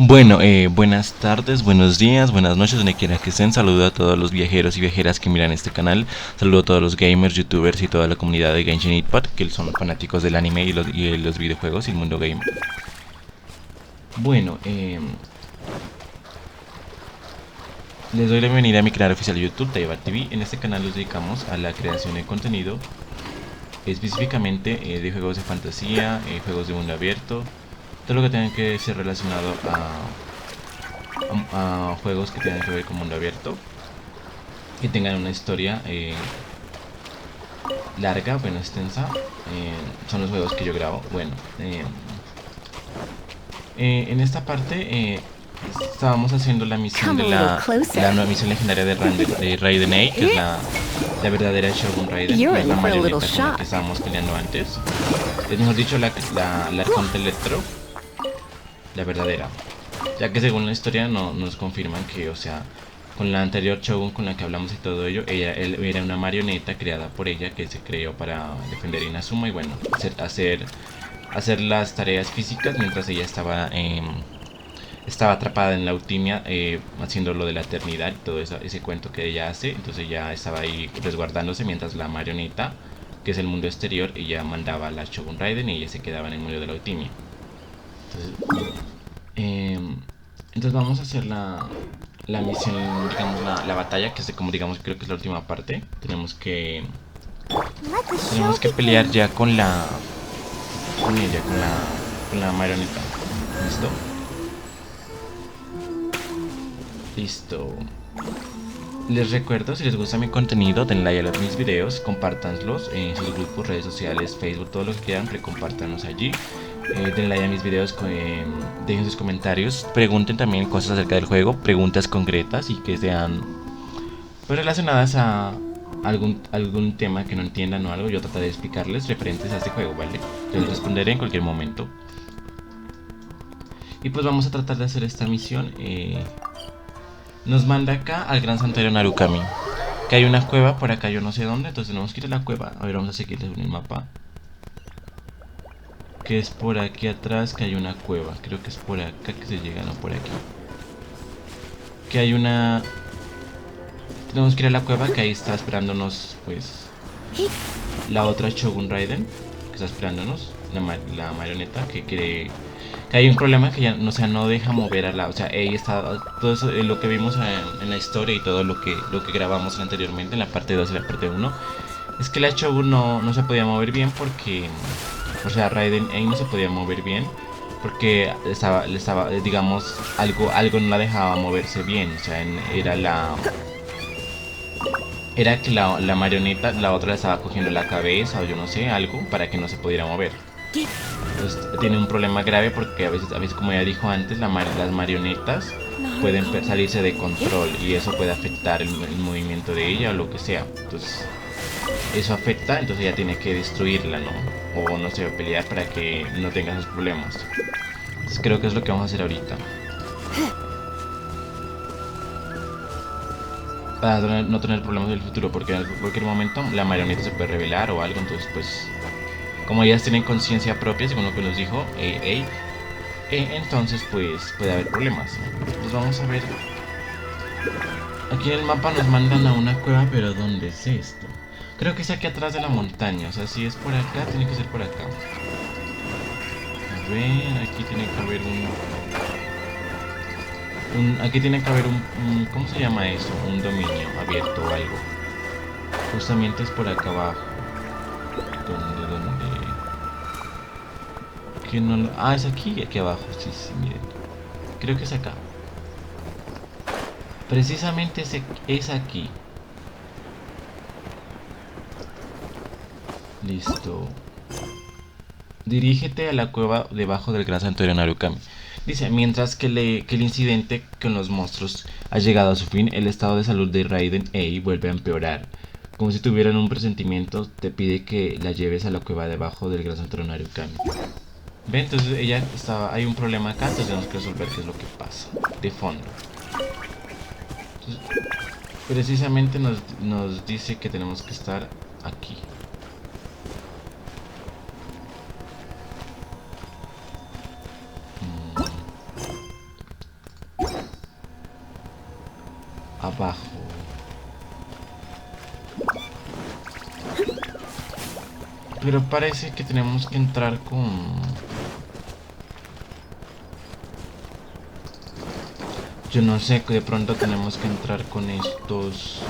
Bueno, buenas tardes, buenos días, buenas noches, donde quiera que estén. Saludo a todos los viajeros y viajeras que miran este canal. Saludo a todos los gamers, youtubers y toda la comunidad de Genshin Impact, que son fanáticos del anime y los videojuegos y el mundo gamer. Bueno, les doy la bienvenida a mi canal oficial de YouTube, Taiba TV. En este canal nos dedicamos a la creación de contenido, específicamente de juegos de fantasía, juegos de mundo abierto, todo lo que tenga que ser relacionado a juegos que tengan que ver con mundo abierto, que tengan una historia larga, bueno, extensa. Son los juegos que yo grabo. Bueno, en esta parte estábamos haciendo la misión de la nueva misión legendaria de Raiden A, que es la verdadera Shogun Raiden, no es la marioneta con la que estábamos peleando antes. Es mejor dicho, la Arconte Electro, la verdadera. Ya que según la historia nos confirman que, o sea, con la anterior Shogun con la que hablamos y todo ello, él era una marioneta creada por ella que se creó para defender a Inazuma y bueno, hacer las tareas físicas mientras ella estaba atrapada en la Eutimia, haciendo lo de la eternidad y todo ese cuento que ella hace. Entonces ella estaba ahí resguardándose mientras la marioneta, que es el mundo exterior, ella mandaba a la Shogun Raiden y ella se quedaba en el mundo de la Eutimia. Entonces vamos a hacer la misión, digamos, la batalla, que es como digamos, creo que es la última parte. Tenemos que pelear ya con ella, con la marioneta. ¿Listo? Listo. Les recuerdo, si les gusta mi contenido, den like a mis videos, compártanlos en sus grupos, redes sociales, Facebook, todo lo que quieran, compártanos allí. Den like a mis videos, dejen sus comentarios, pregunten también cosas acerca del juego, preguntas concretas y que sean pues relacionadas a algún tema que no entiendan o algo. Yo trataré de explicarles referentes a este juego, ¿vale? Les responderé en cualquier momento. Y pues vamos a tratar de hacer esta misión. Nos manda acá al gran santuario Narukami, que hay una cueva por acá, yo no sé dónde, entonces tenemos que ir a la cueva. A ver, vamos a seguirles en el mapa, que es por aquí atrás, que hay una cueva. Creo que es por acá que se llega, no por aquí. Que hay una... Tenemos que ir a la cueva, que ahí está esperándonos, pues, la otra Shogun Raiden, que está esperándonos, la marioneta, que quiere... Que hay un problema que ya no deja mover a la... O sea, ahí está todo eso, lo que vimos en la historia y todo lo que grabamos anteriormente, en la parte 2 y la parte 1. Es que la Shogun no se podía mover bien porque... O sea, Raiden ahí no se podía mover bien porque le estaba, digamos, algo no la dejaba moverse bien. O sea, era que la marioneta, la otra le estaba cogiendo la cabeza o yo no sé, algo para que no se pudiera mover. Entonces tiene un problema grave porque a veces como ya dijo antes, las marionetas pueden salirse de control y eso puede afectar el movimiento de ella o lo que sea. Entonces eso afecta, entonces ella tiene que destruirla, ¿no? O no sé, pelear para que no tenga esos problemas. Entonces creo que es lo que vamos a hacer ahorita, para no tener problemas en el futuro, porque en cualquier momento la marioneta se puede revelar o algo. Entonces pues, como ellas tienen conciencia propia, según lo que nos dijo entonces pues puede haber problemas. Entonces vamos a ver. Aquí en el mapa nos mandan a una cueva, pero ¿dónde es esto? Creo que es aquí atrás de la montaña. O sea, si es por acá, tiene que ser por acá. A ver, aquí tiene que haber aquí tiene que haber ¿cómo se llama eso? Un dominio abierto o algo. Justamente es por acá abajo. ¿Dónde? Que no es aquí abajo. Sí, miren. Creo que es acá. Precisamente es aquí. Listo. Dirígete a la cueva debajo del gran santuario Narukami. Dice, mientras que el incidente con los monstruos ha llegado a su fin, el estado de salud de Raiden A vuelve a empeorar. Como si tuvieran un presentimiento, te pide que la lleves a la cueva debajo del gran santuario Narukami. ¿Ven? Entonces hay un problema acá, entonces tenemos que resolver qué es lo que pasa. De fondo. Entonces, precisamente nos dice que tenemos que estar aquí. abajo. Pero parece que tenemos que entrar con... Yo no sé, que de pronto tenemos que entrar con estos...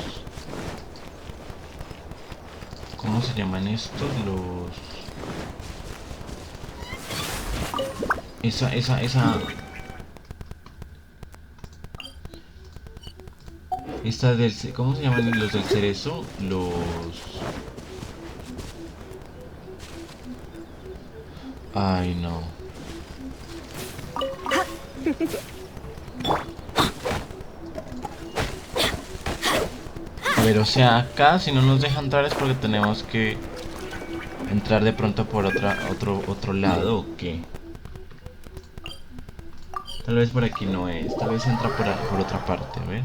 ¿Cómo se llaman estos? Los... Esa... Esta del... ¿Cómo se llaman los del cerezo? Los... Ay, no. A ver, o sea, acá si no nos deja entrar es porque tenemos que entrar de pronto por otro lado, ¿o qué? Tal vez por aquí no es, tal vez entra por otra parte, a ver.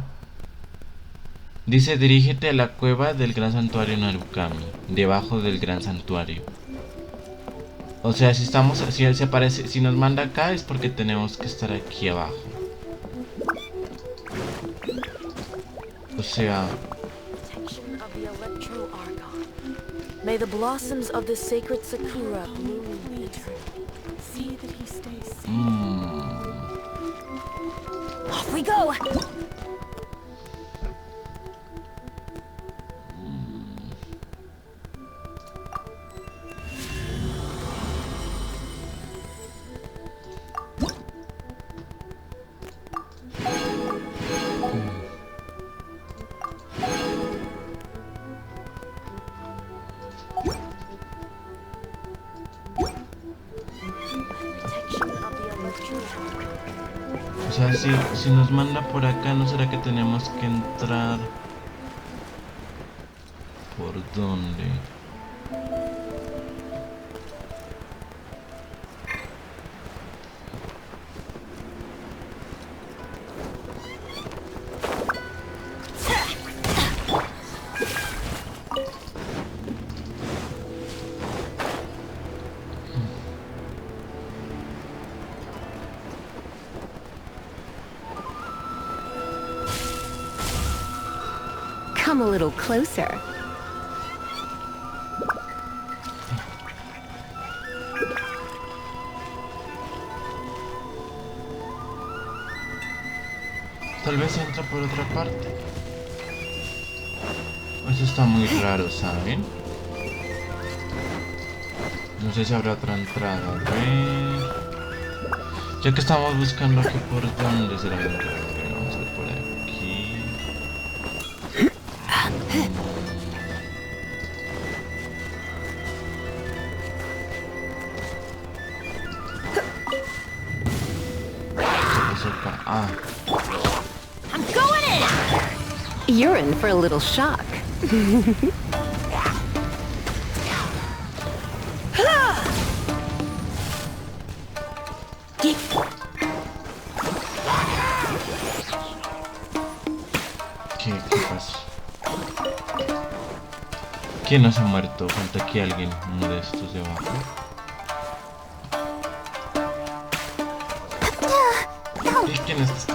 Dice, dirígete a la cueva del gran santuario Narukami, debajo del gran santuario. O sea, si estamos, si él se aparece, si nos manda acá es porque tenemos que estar aquí abajo. O sea... May the blossoms of the sacred sakura bloom eternally. See that he stays safe. Off we go! O sea, si nos manda por acá, ¿no será que tenemos que entrar? ¿Por dónde? Come a little closer. Tal vez entra por otra parte. Eso está muy raro, ¿saben? No sé si habrá otra entrada. A ver. Ya que estamos buscando aquí por dónde será la entrada. A ver, vamos a ver por aquí. Ah. I'm going in! You're in for a little shock. ¿Qué pasó? ¿Quién no se ha muerto? Falta aquí alguien, uno de estos de abajo. ¿Quién es este?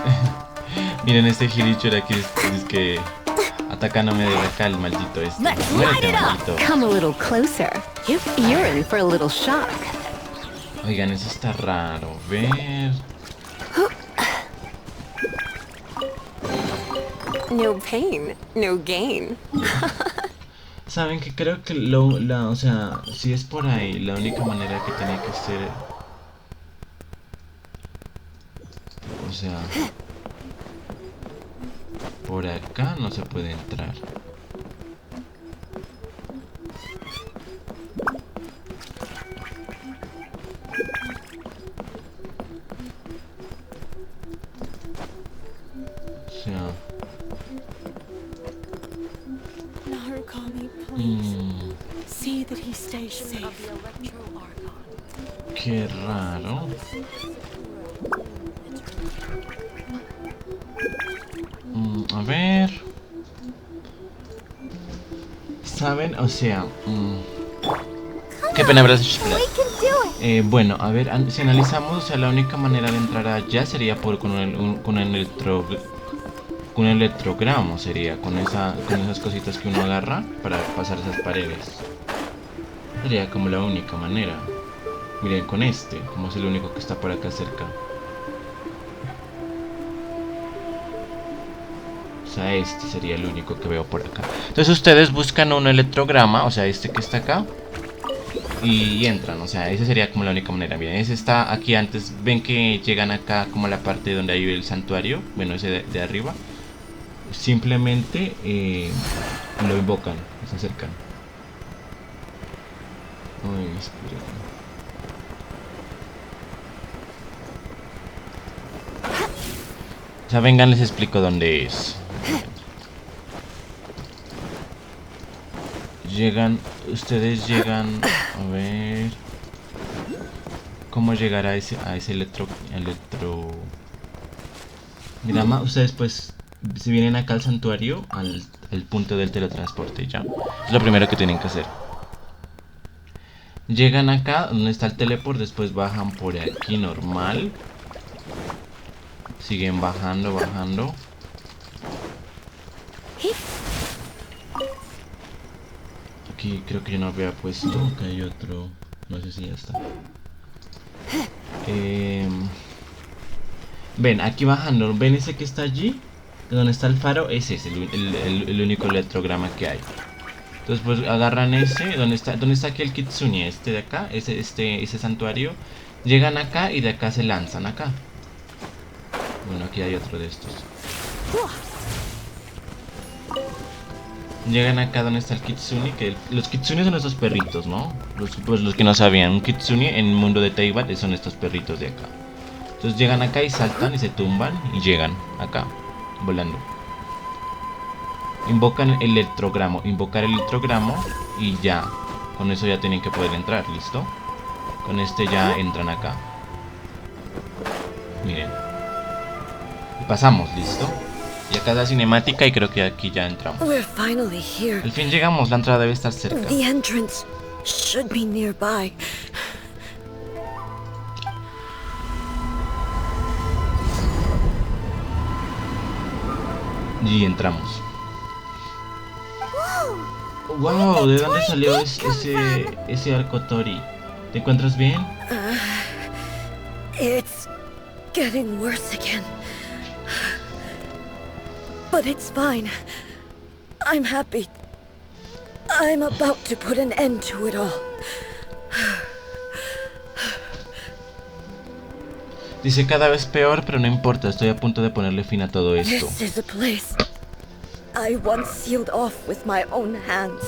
Miren este Hirichura aquí es que atacándome de acá el maldito este. Muérete, maldito. Come a little closer. You're in for a little shock. Oigan, eso está raro. Ver. No pain, no gain. Saben que creo que o sea, si es por ahí, la única manera que tenía que ser, o sea, por acá no se puede entrar. O sea, See that he stays safe. qué raro. A ver. ¿Saben? O sea, qué pena, brazos. Bueno, a ver, si analizamos, o sea, la única manera de entrar allá sería con un con un electrogramo sería, con esas cositas que uno agarra para pasar esas paredes. Sería como la única manera. Miren, con este, como es el único que está por acá cerca. O sea, este sería el único que veo por acá. Entonces ustedes buscan un electrograma, o sea, este que está acá, y entran, o sea, esa sería como la única manera. Miren, ese está aquí antes. Ven que llegan acá como a la parte donde hay el santuario. Bueno, ese de arriba. Simplemente lo invocan, se acercan. Uy, espera. O sea, vengan, les explico dónde es. Ustedes llegan, a ver, cómo llegar a ese electro. Mira, ustedes pues, si vienen acá al santuario, al punto del teletransporte, ya. Es lo primero que tienen que hacer. Llegan acá, donde está el teleport, después bajan por aquí normal. Siguen bajando. Aquí creo que yo no había puesto, que hay otro, no sé si ya está. Ven, aquí bajando, ven ese que está allí, donde está el faro, ese es el único electrograma que hay. Entonces pues agarran ese, donde está aquí el Kitsune, este de acá, ese santuario. Llegan acá y de acá se lanzan acá. Bueno, aquí hay otro de estos. Llegan acá donde está el Kitsune, que los Kitsune son estos perritos, ¿no? Los que no sabían, un Kitsune en el mundo de Teyvat son estos perritos de acá. Entonces llegan acá y saltan y se tumban y llegan acá, volando. Invocan el electrogramo, invocar el electrogramo y ya. Con eso ya tienen que poder entrar, ¿listo? Con este ya entran acá. Miren. Y pasamos, ¿listo? Y acá es la cinemática y creo que aquí ya entramos. We're finally here. Al fin llegamos, la entrada debe estar cerca. The entrance should be nearby. Y entramos. Wow, ¿de dónde salió ese arco Tori? ¿Te encuentras bien? It's getting worse again. But it's fine. I'm happy. I'm about to put an end to it all. Dice cada vez peor, pero no importa, estoy a punto de ponerle fin a todo esto. This is a place I once sealed off with my own hands.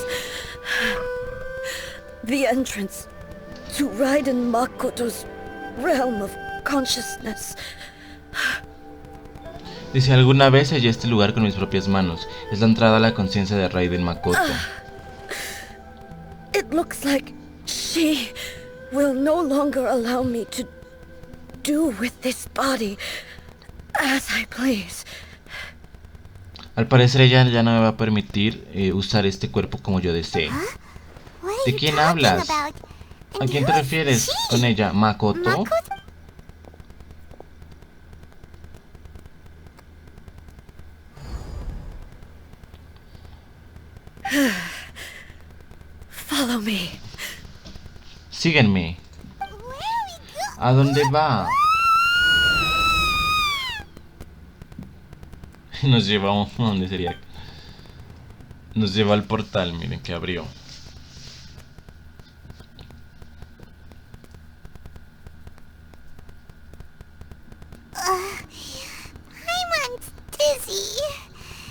The entrance to Raiden Makoto's realm of consciousness. Dice, alguna vez hallé este lugar con mis propias manos. Es la entrada a la conciencia de Raiden Makoto. It looks like she will no longer allow me to do with this body as I please. Al parecer ella ya no me va a permitir usar este cuerpo como yo desee. ¿De quién hablas? ¿A quién te refieres con ella? ¿Makoto? Follow me. Síguenme. ¿A dónde va? Nos lleva a ¿dónde sería? Nos lleva al portal, miren que abrió.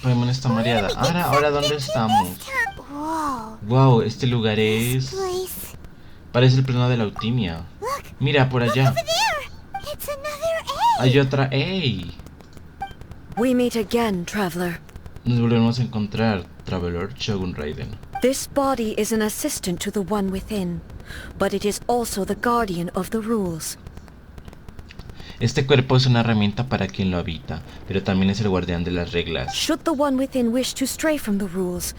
Paimon está mareada. Ahora ¿dónde estamos? Wow, este lugar es... Parece el plano de la Altimia. Mira, por allá. Hay otra... ¡Ey! We meet again, traveler. Nos volvemos a encontrar, Traveler Shogun Raiden. This body is an assistant to the one within, but it is also the guardian of the rules. Este cuerpo es una herramienta para quien lo habita, pero también es el guardián de las reglas. Should the one within wish to stray from the rules,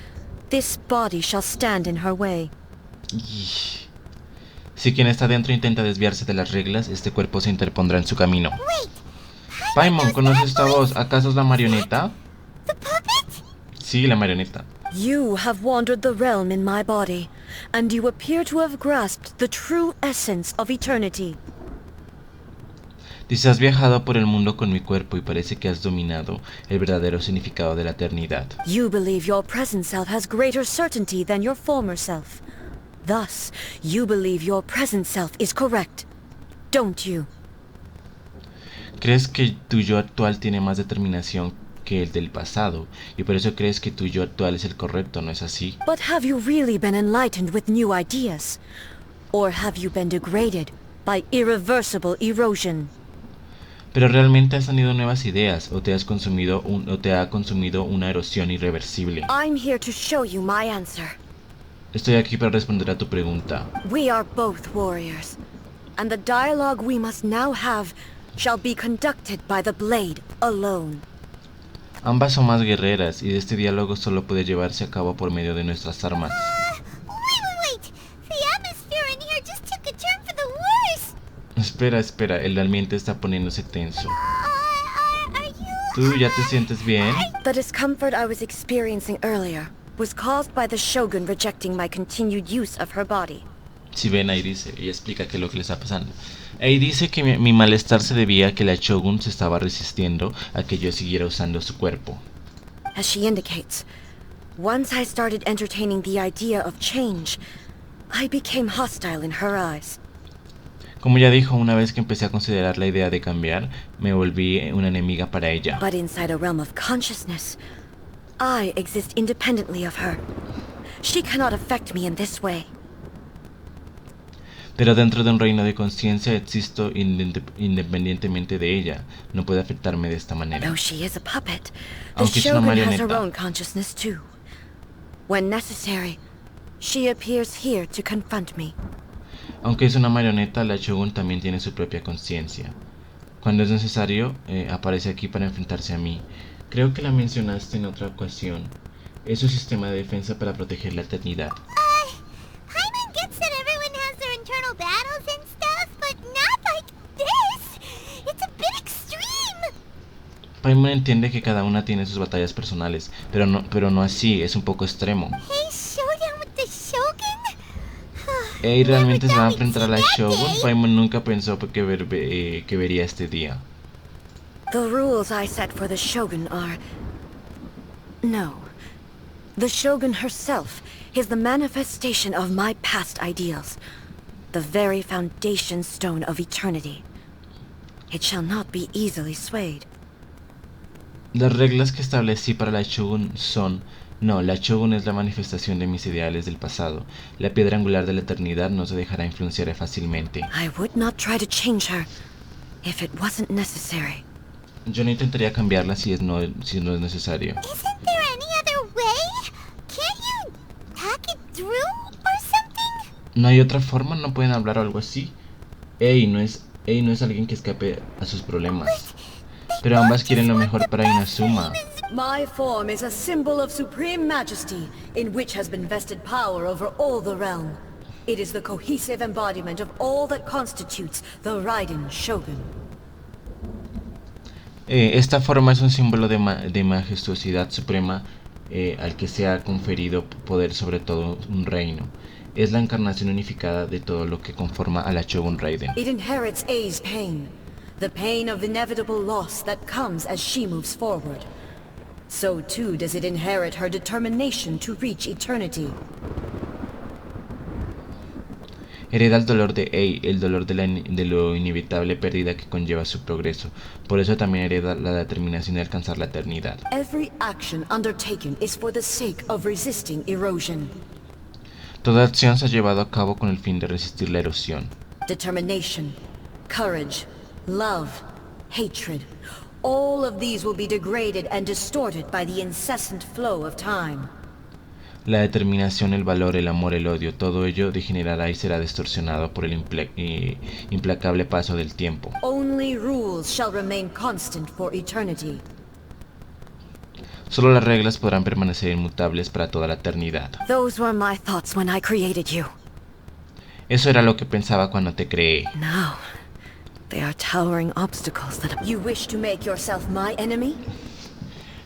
this body shall stand in her way. Si quien está dentro intenta desviarse de las reglas, este cuerpo se interpondrá en su camino. Paimon, ¿conoces esta voz? ¿Acaso es la marioneta? Sí, la marioneta. You have wandered the realm in my body, and you appear to have grasped the true essence of eternity. Dice, has viajado por el mundo con mi cuerpo y parece que has dominado el verdadero significado de la eternidad. You believe your present self has greater certainty than your former self. Thus, you believe your present self is correct, don't you? Crees que tu yo actual tiene más determinación que el del pasado, y por eso crees que tu yo actual es el correcto, ¿no es así? But have you really been enlightened with new ideas? Or have you been degraded by irreversible erosion? Pero realmente has tenido nuevas ideas, o te ha consumido una erosión irreversible. I'm here to show you my answer. Estoy aquí para responder a tu pregunta. We are both warriors, and the dialogue we must now have shall be conducted by the blade alone. Ambas son más guerreras, y este diálogo solo puede llevarse a cabo por medio de nuestras armas. Wait. The atmosphere in here just took a turn for the worse. Espera, el ambiente está poniéndose tenso. Are you... ¿Tú ya te sientes bien? The discomfort I was experiencing earlier was caused by the Shogun rejecting my continued use of her body. Si ven, ahí dice, ella explica qué es lo que le está pasando. Ahí dice que mi malestar se debía a que la Shogun se estaba resistiendo a que yo siguiera usando su cuerpo. As she indicates, once I started entertaining the idea of change, I became hostile in her eyes. Como ya dijo, una vez que empecé a considerar la idea de cambiar, me volví una enemiga para ella. But inside a realm of consciousness, I exist independently of her. She cannot affect me in this way. Pero dentro de un reino de conciencia existo independientemente de ella. No puede afectarme de esta manera. Though she is a puppet, the Aunque es una Shogun has her marioneta. own consciousness too. When necessary, she appears here to confront me. Aunque es una marioneta, la Shogun también tiene su propia conciencia. Cuando es necesario, aparece aquí para enfrentarse a mí. Creo que la mencionaste en otra ocasión. Es su sistema de defensa para proteger la eternidad. Hyman gets that everyone has their internal battles and stuff, but not like this. It's a bit extreme. Paimon entiende que cada una tiene sus batallas personales, pero no así, es un poco extremo. Hey, showdown with the Shogun? ¿Y realmente se va a enfrentar a la That Shogun? day. Paimon nunca pensó que vería este día. The rules I set for the Shogun are... No. The Shogun herself is the manifestation of my past ideals. The very foundation stone of eternity. It shall not be easily swayed. Las reglas que establecí para la Shogun son... No, la Shogun es la manifestación de mis ideales del pasado. La piedra angular de la eternidad no se dejará influenciar fácilmente. I would not try to change her if it wasn't necessary. Yo no intentaría cambiarla si no es necesario. Isn't there any other way? Can't you talk it through or something? ¿No hay otra forma? ¿No pueden hablar o algo así? Ey no es alguien que escape a sus problemas. Pero ambas quieren lo mejor para Inazuma. My form is a symbol of supreme majesty, in which has been vested power over all the realm. It is the cohesive embodiment of all that constitutes the Raiden Shogun. Esta forma es un símbolo de majestuosidad suprema al que se ha conferido poder sobre todo un reino. Es la encarnación unificada de todo lo que conforma a la Shogun Raiden. It inherits A's pain, the pain of inevitable loss that comes as she moves forward. So too does it inherit her determination to reach eternity. Hereda el dolor de Ei, el dolor de lo inevitable pérdida que conlleva su progreso. Por eso también hereda la determinación de alcanzar la eternidad. Every action undertaken is for the sake of resisting erosion. Toda acción se ha llevado a cabo con el fin de resistir la erosión. Determination, courage, love, hatred. All of these will be degraded and distorted by the incessant flow of time. La determinación, el valor, el amor, el odio, todo ello degenerará y será distorsionado por el implacable paso del tiempo. Only rules shall remain constant for eternity. Solo las reglas podrán permanecer inmutables para toda la eternidad. Those were my thoughts when I created you. Eso era lo que pensaba cuando te creé. Now, they are towering obstacles that... You wish to make yourself my enemy?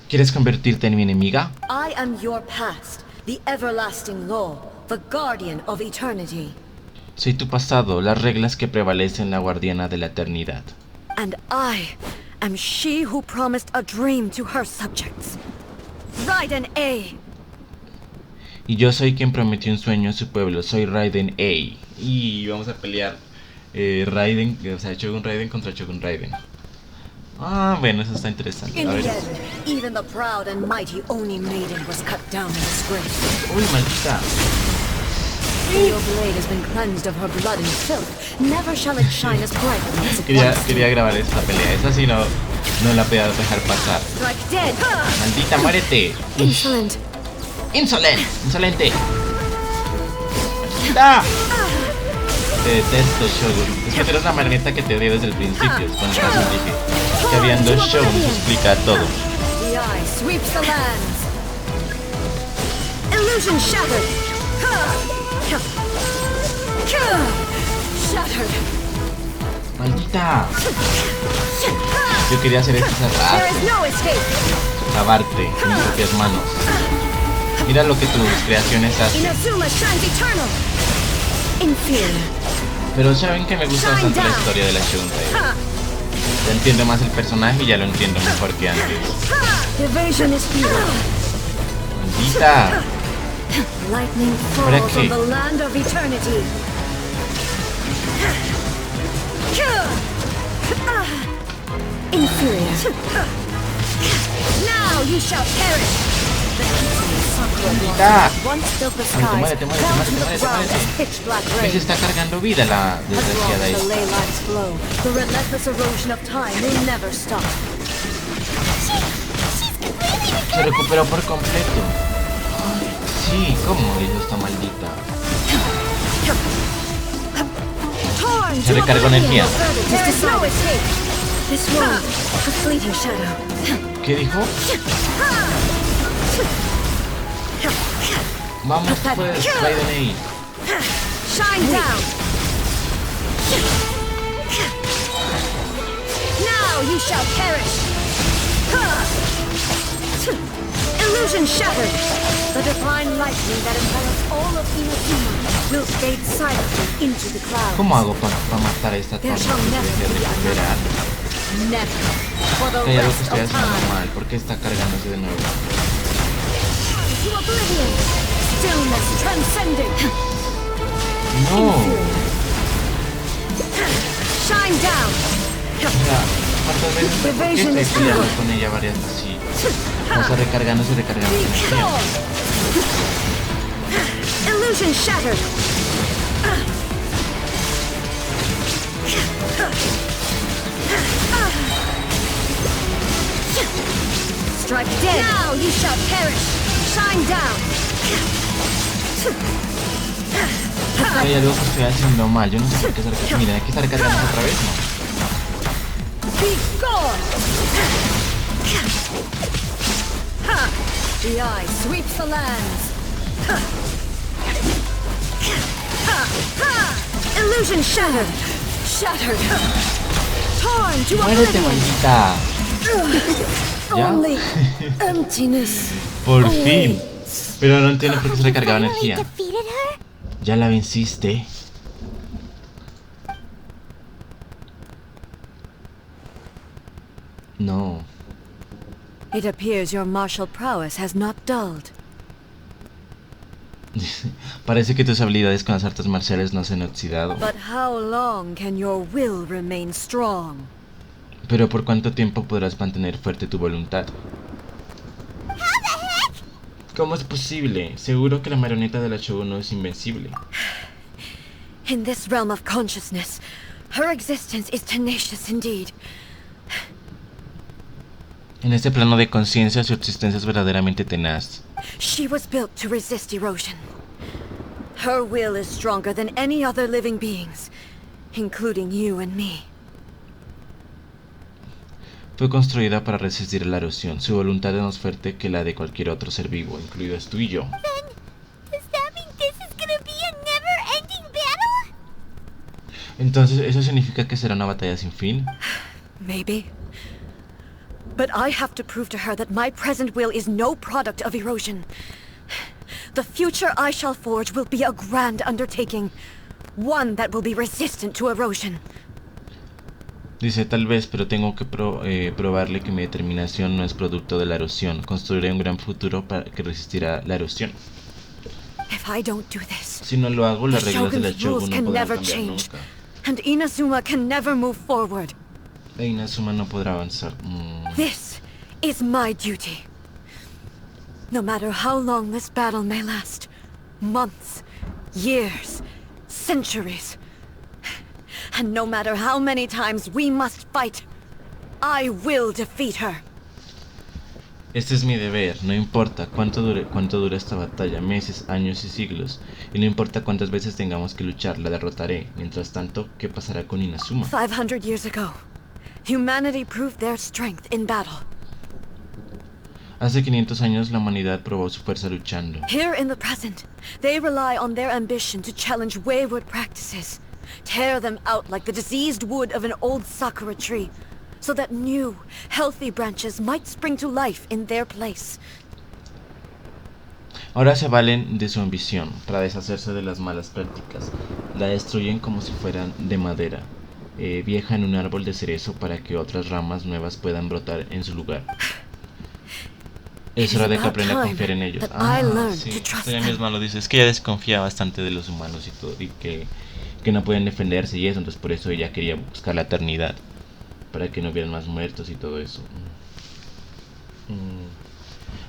¿Quieres convertirte en mi enemiga? I am your past, the everlasting law, the guardian of eternity. Soy tu pasado, las reglas que prevalecen, la guardiana de la eternidad. And I am she who promised a dream to her subjects. Raiden A. Y yo soy quien prometió un sueño a su pueblo, soy Raiden A. Y vamos a pelear Raiden, o sea, Shogun Raiden contra Shogun Raiden. Ah, bueno, eso está interesante. In A ver. the end, even the proud and mighty Oni maiden was cut down in disgrace. Uy, maldita. Your blade has been cleansed of her blood and filth. Never shall it shine as brightly as it once. Quería grabar esta pelea. Esa sí no la podía dejar pasar. Strike dead. Maldita, muérete. Insolent. Insolente. Maldita. Te detesto, Shogun. Es que tú eres la marioneta que te odié desde el principio. Con razón dije que habían dos Shogun, se explica todo. The eye sweeps the lands. Illusion shattered. Shattered. Maldita. Yo quería hacer esto hace There rato. is no escape. Lavarte con mis propias manos. Mira lo que tus creaciones hacen. Inazuma shines eternal. Inferior. Pero saben que me gusta bastante la historia de la Shogun Raiden. Ya entiendo más el personaje y ya lo entiendo mejor que antes. Evasion is futile. Maldita. Lightning ¿Para falls qué? on the land of eternity. Inferior. Now you shall perish. The heat Maldita. once filled the Muérete, skies, muérete, fell muérete, to the muérete, ground muérete. as pitch black Que rain. se está cargando vida la As long desgraciada as the esta. ley lines flow, the relentless erosion of time will never stop. Se recuperó por completo. Ay, sí, ¿cómo hizo esta maldita? Torn Se to recargó oblivion. energía. There is no escape. This world, a fleeting shadow. ¿Qué dijo? Vamos pues, Raiden ahí. Shine down. Now you shall perish. Illusion shattered. The divine lightning that envelops all of Inazuma will fade silently into the clouds. ¿Cómo hago para matar a esta There torre shall que never deje de be recuperar? another. Never. For the Hay algo que rest estoy of haciendo time. mal. ¿Por qué está cargándose de nuevo? To oblivion. Stillness transcending. No. Shine down. O sea, ¿cuántas veces? ¿Por qué estoy peleando con ella varias así? O sea, recargándose energía. Illusion shattered. Strike dead. Now you shall perish. Shine down. Hay algo que estoy haciendo mal. Yo no sé por qué se recarga. Miren, aquí está recargándose otra vez, ¿no? Be gone. The eye sweeps the lands. Illusion shattered. Shattered. Torn to ¡Muérete, oblivion. maldita! ¿Ya? Only emptiness. Por fin. Pero no entiendo por qué se recargaba Finally energía. defeated her? Ya la venciste. No. It appears your martial prowess has not dulled. Parece que tus habilidades con las artes marciales no se han oxidado. But how long can your will remain strong? Pero ¿por cuánto tiempo podrás mantener fuerte tu voluntad? ¿Cómo es posible? Seguro que la marioneta de la Shogun no es invencible. In this realm of consciousness, her existence is tenacious indeed. En este plano de conciencia su existencia es verdaderamente tenaz. She was built to resist erosion. Her will is stronger than any other living beings, including you and me. Fue construida para resistir la erosión. Su voluntad es más fuerte que la de cualquier otro ser vivo, incluidos tú y yo. Does that mean this is gonna be a never-ending battle? Entonces, ¿eso significa que será una batalla sin fin? Maybe. But I have to prove to her that my present will is no product of erosion. The future I shall forge will be a grand undertaking, one that will be resistant to erosion. Dice, tal vez, pero tengo que probarle que mi determinación no es producto de la erosión. Construiré un gran futuro para que resistirá la erosión. If I don't do this, Si no lo hago, las the reglas de la Shogun's rules Shogun no can podrán never cambiar change, nunca. and Inazuma can never move forward. E Inazuma no podrá avanzar. This is my duty. No matter how long this battle may last, months, years, centuries, and no matter how many times we must fight, I will defeat her. Este es mi deber, no importa cuánto dure esta batalla, meses, años y siglos, y no importa cuántas veces tengamos que luchar, la derrotaré. Mientras tanto, ¿qué pasará con Inazuma? 500 years ago, humanity proved their strength in battle. Hace 500 años la humanidad probó su fuerza luchando. Here in the present, they rely on their ambition to challenge wayward practices, tear them out like the diseased wood of an old sakura tree, so that new, healthy branches might spring to life in their place. Ahora se valen de su ambición para deshacerse de las malas prácticas. La destruyen como si fueran de madera vieja en un árbol de cerezo para que otras ramas nuevas puedan brotar en su lugar. Es hora de que aprenda a confiar en ellos. Sí, ella misma lo dice. Es que ella desconfía bastante de los humanos y todo, y que no pueden defenderse y eso, entonces por eso ella quería buscar la eternidad, para que no hubieran más muertos y todo eso.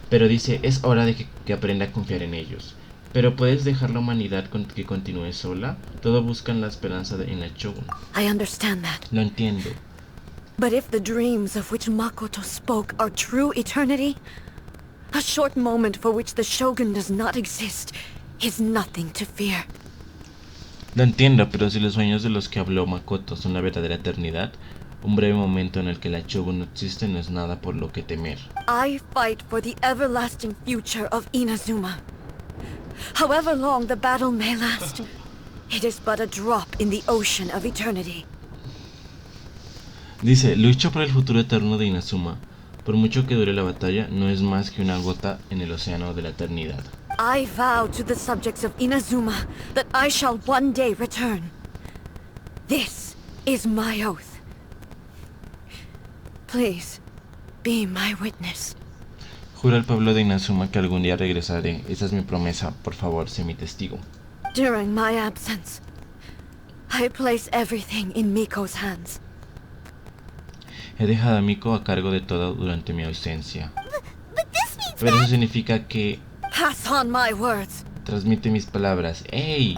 Pero dice, es hora de que aprenda a confiar en ellos. Pero ¿puedes dejar la humanidad que continúe sola? Todos buscan la esperanza en la Shogun. I understand that. Lo entiendo. But if the dreams of which Makoto spoke are true eternity, a short moment for which the Shogun does not exist is nothing to fear. Lo entiendo, pero si los sueños de los que habló Makoto son la verdadera eternidad, un breve momento en el que la Shogun no existe no es nada por lo que temer. I fight for the everlasting future of Inazuma. However long the battle may last, it is but a drop in the ocean of eternity. Dice, lucho por el futuro eterno de Inazuma. Por mucho que dure la batalla, no es más que una gota en el océano de la eternidad. I vow to the subjects of Inazuma that I shall one day return. This is my oath. Please, be my witness. Juro al pueblo de Inazuma que algún día regresaré. Esa es mi promesa. Por favor, sé mi testigo. During my absence, I place everything in Miko's hands. He dejado a Miko a cargo de todo durante mi ausencia. But this means Pero eso significa que Pass on my words. transmite mis palabras. ¡Ey!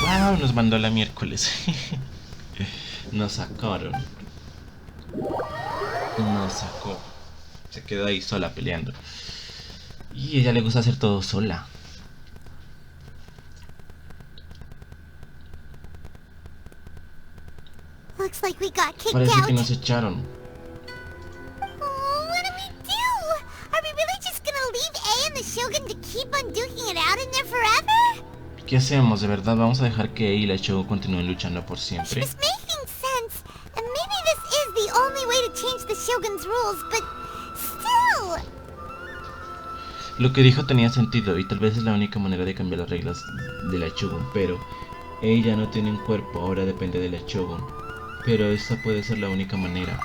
¡Wow! Nos mandó la miércoles. Nos sacaron. Nos sacó. Se quedó ahí sola peleando. Y a ella le gusta hacer todo sola. looks like we got kicked Parece out. que nos echaron. Oh, what do we do? Are we really just gonna leave A and the Shogun to keep on duking it out in there forever? ¿Qué hacemos? ¿De verdad vamos a dejar que ella y la Shogun continúen luchando por siempre? It's making sense, and maybe this is the only way to change the Shogun's rules, but still. Lo que dijo tenía sentido y tal vez es la única manera de cambiar las reglas de la Shogun, pero ella no tiene un cuerpo, ahora depende de la Shogun. Pero esta puede ser la única manera.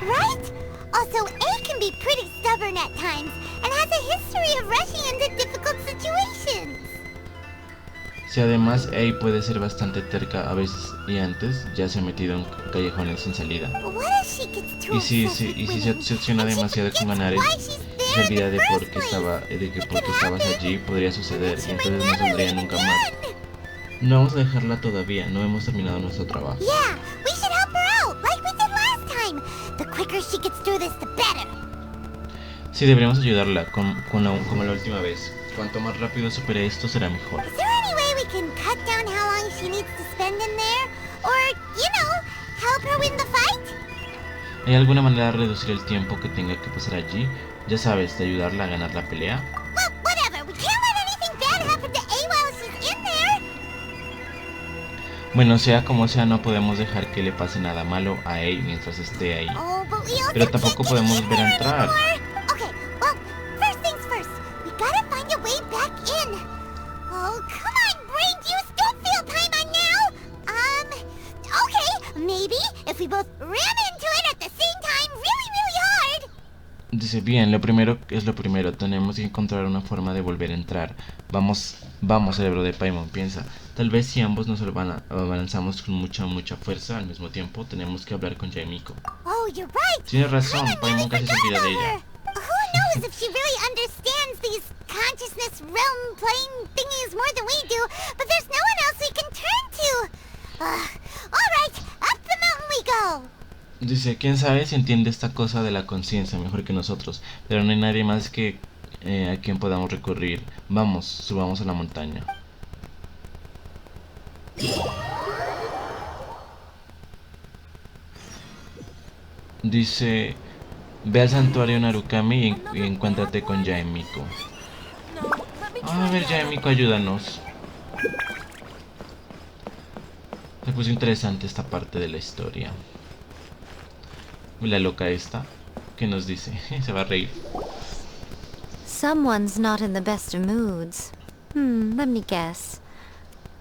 Right? Also, A can be pretty stubborn at times, and has a history of rushing into difficult situations. Si además A puede ser bastante terca a veces y antes ya se ha metido en callejones sin salida. What if she gets too Y si obsessed with se winning, obsesiona and she demasiado con forgets ganar why y she's se there olvida in de the por first qué place? porque estabas allí, podría suceder y She might entonces no never saldría leave nunca más. again. No vamos a dejarla todavía, no hemos terminado nuestro trabajo. Yeah, we should help her out, like we did last time. The quicker she gets through this, the better. Sí, deberíamos ayudarla como la última vez. Cuanto más rápido supere esto será mejor. Is there any way we can cut down how long she needs to spend in there? Or, you know, help her win the fight? ¿Hay alguna manera de reducir el tiempo que tenga que pasar allí? Ya sabes, de ayudarla a ganar la pelea. Well, whatever. We can't let anything bad happen to A while she's in there. Bueno, sea como sea, no podemos dejar que le pase nada malo a Ei mientras esté ahí. Oh, but we also Pero can't tampoco get podemos in volver a there entrar. anymore. Okay, well, first things first. We gotta find a way back in. Oh, come on, brain juice, don't feel Paimon now. Okay, maybe if we both ran into it at the same time really, really hard. Dice, bien, lo primero es lo primero, tenemos que encontrar una forma de volver a entrar. Vamos, cerebro de Paimon, piensa. Tal vez si ambos nos abalanzamos con mucha fuerza al mismo tiempo, tenemos que hablar con Yaemiko. Oh, you're right. Tienes razón, Paimon Paimon casi se olvida de ella. Who knows if she really understands these consciousness realm playing thingies more than we do, but there's no one else we can turn to. Alright, up the mountain we go. Dice, quién sabe si entiende esta cosa de la conciencia mejor que nosotros, pero no hay nadie más que a quien podamos recurrir. Vamos, subamos a la montaña. Dice, ve al santuario Narukami y encuéntrate con Yaemiko. A ver, Yaemiko, ayúdanos. Me puso interesante esta parte de la historia. La loca esta, ¿qué nos dice? Se va a reír. Someone's not in the best of moods. Let me guess.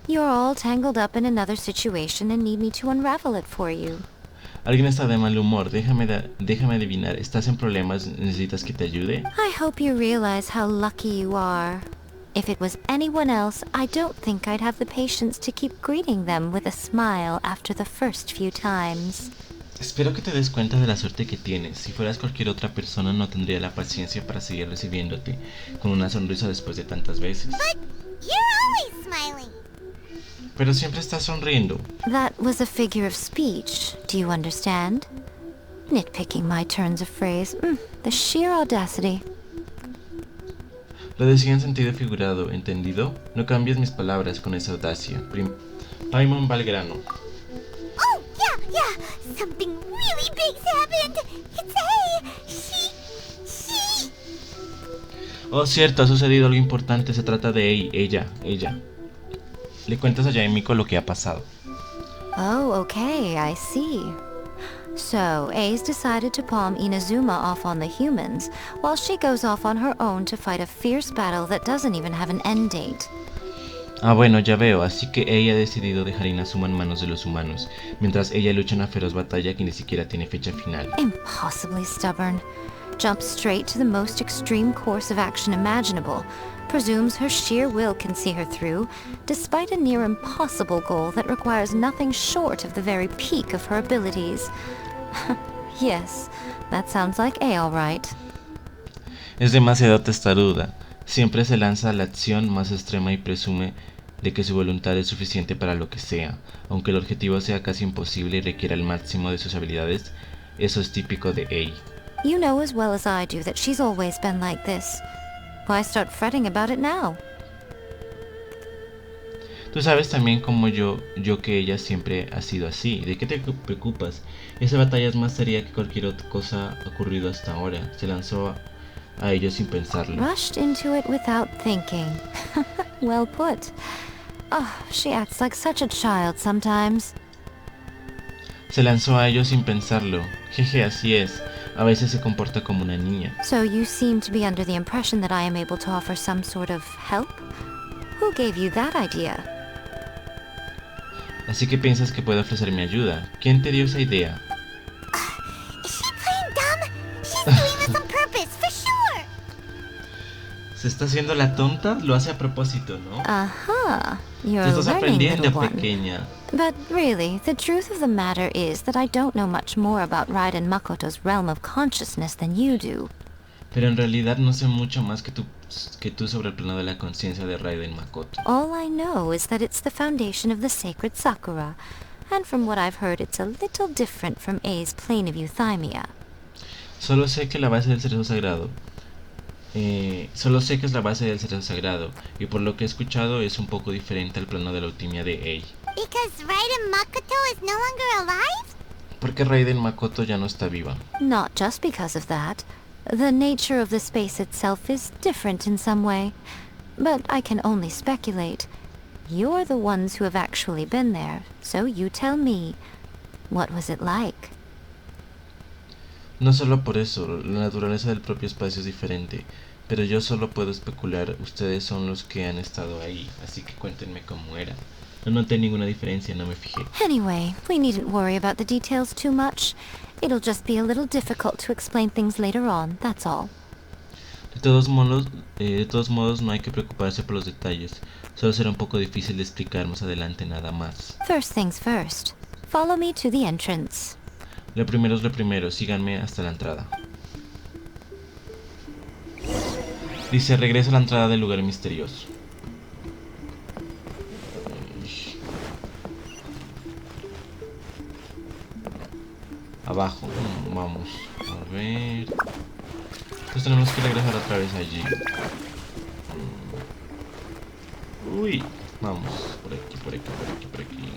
You're all tangled up in another situation and need me to unravel it for you. Alguien está de mal humor, déjame adivinar. ¿Estás en problemas? ¿Necesitas que te ayude? I hope you realize how lucky you are. If it was anyone else, I don't think I'd have the patience to keep greeting them with a smile after the first few times. Espero que te des cuenta de la suerte que tienes. Si fueras cualquier otra persona no tendría la paciencia para seguir recibiéndote con una sonrisa después de tantas veces. But you're always smiling. Pero siempre estás sonriendo. That was a figure of speech, do you understand? Nitpicking my turns of phrase. The sheer audacity. Lo decía en sentido figurado, ¿entendido? No cambies mis palabras con esa audacia. Paimon va al grano. Oh, yeah. Something really big's happened. It's she. Oh, cierto, ha sucedido algo importante. Se trata de ella. Le cuentas a Yaemiko lo que ha pasado. Oh, okay, I see. So, A's decided to palm Inazuma off on the humans, while she goes off on her own to fight a fierce battle that doesn't even have an end date. Ah, bueno, ya veo, así que ella ha decidido dejar a Inazuma en manos de los humanos, mientras ella lucha una feroz batalla que ni siquiera tiene fecha final. Impossibly stubborn. Jumps straight to the most extreme course of action imaginable. Presumes her sheer will can see her through, despite a near impossible goal that requires nothing short of the very peak of her abilities. Yes, that sounds like A all right. Es demasiado testaruda. Siempre se lanza a la acción más extrema y presume de que su voluntad es suficiente para lo que sea, aunque el objetivo sea casi imposible y requiera el máximo de sus habilidades. Eso es típico de A. You know as well as I do that she's always been like this. Why start fretting about it now? Tú sabes también como yo que ella siempre ha sido así. ¿De qué te preocupas? Esa batalla es más seria que cualquier otra cosa ocurrido hasta ahora. Se lanzó a ellos sin pensarlo. Rushed into it without thinking. Well put. Oh, she acts like such a child sometimes. Se lanzó a ellos sin pensarlo. Jeje, así es. A veces se comporta como una niña. So you seem to be under the impression that I am able to offer some sort of help? Who gave you that idea? Así que piensas que puedo ofrecerme ayuda. ¿Quién te dio esa idea? Is she playing dumb? She's doing this on purpose, for sure. ¿Se está haciendo la tonta? Lo hace a propósito, ¿no? Aha, you're Te estás learning, aprendiendo, little one. pequeña. But really, the truth of the matter is that I don't know much more about Raiden Makoto's realm of consciousness than you do. Pero en realidad no sé mucho más que tú sobre el plano de la conciencia de Raiden Makoto. All I know is that it's the foundation of the sacred Sakura, and from what I've heard it's a little different from A's plane of euthymia. Solo sé que la base del cerezo sagrado. Solo sé que es la base del cerezo sagrado, y por lo que he escuchado es un poco diferente al plano de la eutimia de Ei. Because Raiden Makoto is no longer alive? Porque Raiden Makoto ya no está viva. Not just because of that. The nature of the space itself is different in some way. But I can only speculate. you're the ones who have actually been there, so you tell me, what was it like? No solo por eso, la naturaleza del propio espacio es diferente, pero yo solo puedo especular, ustedes son los que han estado ahí, así que cuéntenme cómo era. No noté ninguna diferencia, no me fijé. Anyway, we needn't worry about the details too much. It'll just be a little difficult to explain things later on, that's all. De todos modos, no hay que preocuparse por los detalles. Solo será un poco difícil de explicar más adelante nada más. First things first. Follow me to the entrance. Lo primero es lo primero, síganme hasta la entrada. Dice, regresa a la entrada del lugar misterioso. Abajo, vamos a ver. Pues tenemos que regresar otra vez allí. Uy, vamos, por aquí, por aquí, por aquí, por aquí.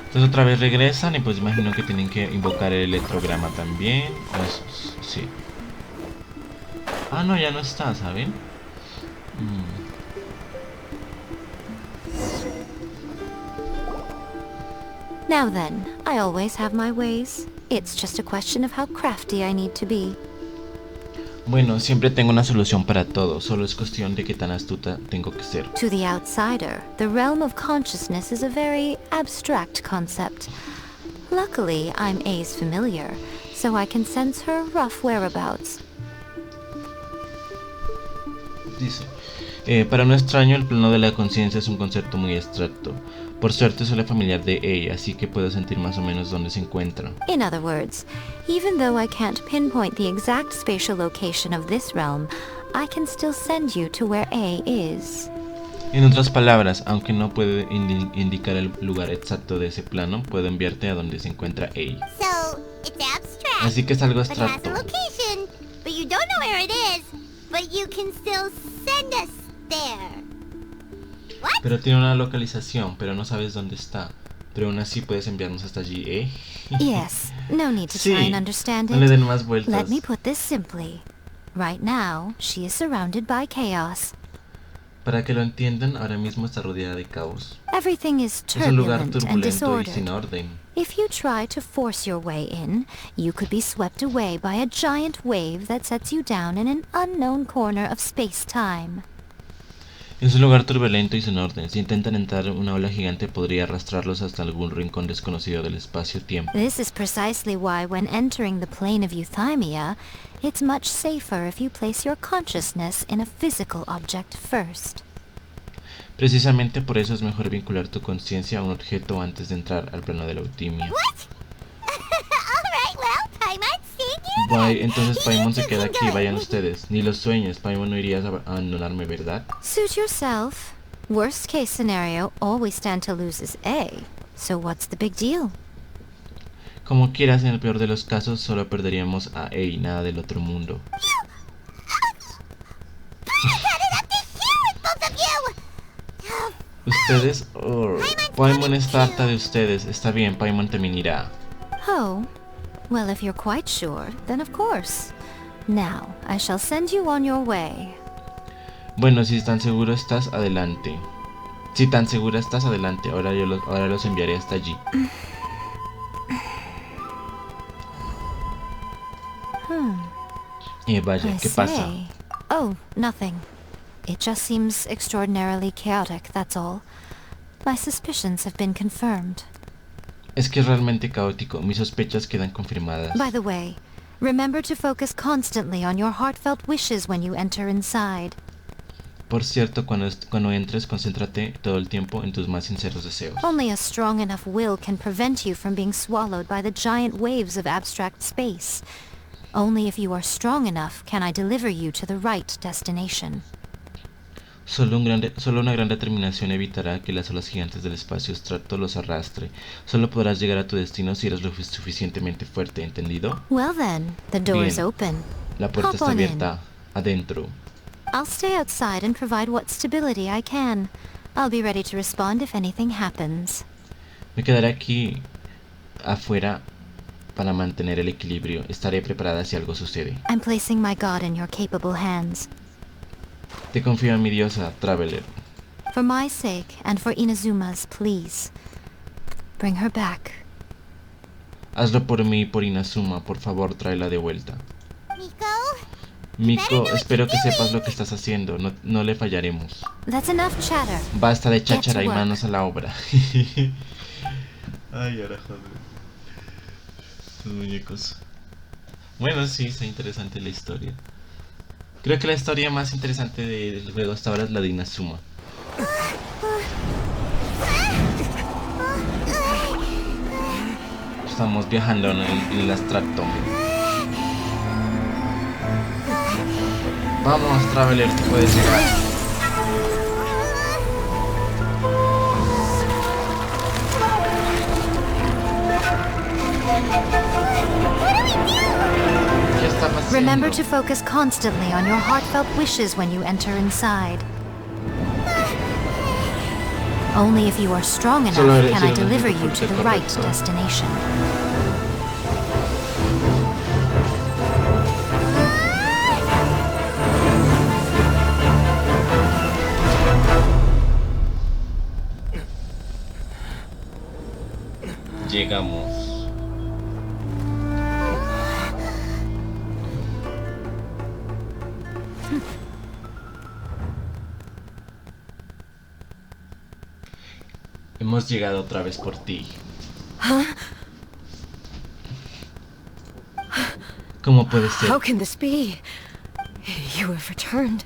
Entonces otra vez regresan y pues imagino que tienen que invocar el electrograma también. Pues, sí. Ah, no, ya no está, ¿saben? Now then, I always have my ways. It's just a question of how crafty I need to be. Bueno, siempre tengo una solución para todo, solo es cuestión de qué tan astuta tengo que ser. To the outsider, the realm of consciousness is a very abstract concept. Luckily, I'm A's familiar, so I can sense her rough whereabouts. Dice, para un extraño el plano de la conciencia es un concepto muy abstracto. Por suerte soy la familiar de A, así que puedo sentir más o menos dónde se encuentra. In other words, even though I can't pinpoint the exact spatial location of this realm, I can still send you to where A is. En otras palabras, aunque no puedo indicar el lugar exacto de ese plano, puedo enviarte a donde se encuentra A. So, it's abstract. Así que es algo But has a abstracto. location, but you don't know where it is. But you can still send us there. What? Pero tiene una localización, pero no sabes dónde está. Pero aún así puedes enviarnos hasta allí, ¿eh? Yes, no need to Sí, try and understand no le it. den más vueltas. Let me put this simply. Right now, she is surrounded by chaos. Para que lo entiendan, ahora mismo está rodeada de caos. Everything is Es un lugar turbulent and turbulento y disordered. sin orden. If you try to force your way in, you could be swept away by a giant wave that sets you down in an unknown corner of space-time. Es un lugar turbulento y sin orden. Si intentan entrar, una ola gigante podría arrastrarlos hasta algún rincón desconocido del espacio-tiempo. This is precisely why when entering the plane of euthymia, it's much safer if you place your consciousness in a physical object first. Precisamente por eso es mejor vincular tu conciencia a un objeto antes de entrar al plano de la eutimia. What? Alright, well, Paimon, see you Bye, then. entonces Paimon se You queda can aquí, go. vayan ustedes. Ni los sueños, Paimon, no irías a abandonarme, ¿verdad? Suit yourself. Worst case scenario, all we stand to lose is A. So what's the big deal? Como quieras, en el peor de los casos, solo perderíamos a A y nada del otro mundo. Got it up to here, both of you. Ustedes... Paimon está harta de ustedes. Está bien, Paimon también irá. Oh, well, if you're quite sure, then of course. Now, I shall send you on your way. Bueno, si tan seguro estás, adelante. Si tan segura estás, adelante. Ahora los enviaré hasta allí. Vaya, I ¿qué pasa? say. Oh, nothing. It just seems extraordinarily chaotic, that's all. My suspicions have been confirmed. Es que es realmente caótico. Mis sospechas quedan confirmadas. By the way, remember to focus constantly on your heartfelt wishes when you enter inside. Por cierto, cuando entres, concéntrate todo el tiempo en tus más sinceros deseos. Only a strong enough will can prevent you from being swallowed by the giant waves of abstract space. Only if you are strong enough can I deliver you to the right destination. Solo una gran determinación evitará que las olas gigantes del espacio abstracto los arrastre. Solo podrás llegar a tu destino si eres lo suficientemente fuerte, ¿entendido? Well then, the door is Bien. open. La puerta Hop está on abierta. Adentro. I'll stay outside and provide what stability I can. I'll be ready to respond if anything happens. Me quedaré aquí afuera para mantener el equilibrio. Estaré preparada si algo sucede. I'm placing my god in your capable hands. Te confío en mi diosa, Traveler. For my sake and for Inazuma's, please. Bring her back. Hazlo por mí y por Inazuma, por favor, tráela de vuelta. Miko, espero que sepas lo que estás haciendo, no le fallaremos. That's enough chatter. Basta de cháchara y Get to work. manos a la obra. Ay, ahora joder. Sus muñecos. Bueno, sí, está interesante la historia. Creo que la historia más interesante del juego hasta ahora es la de Inazuma. Estamos viajando en el abstracto. Vamos, Traveler, tú puedes llegar. ¿Qué está pasando? Remember to focus constantly on your heartfelt wishes when you enter inside. Only if you are strong enough Solo eres can I el deliver único you to the right correcto. destination. Llegamos. Hemos llegado otra vez por ti. ¿Cómo puede ser? How can this be? You have returned.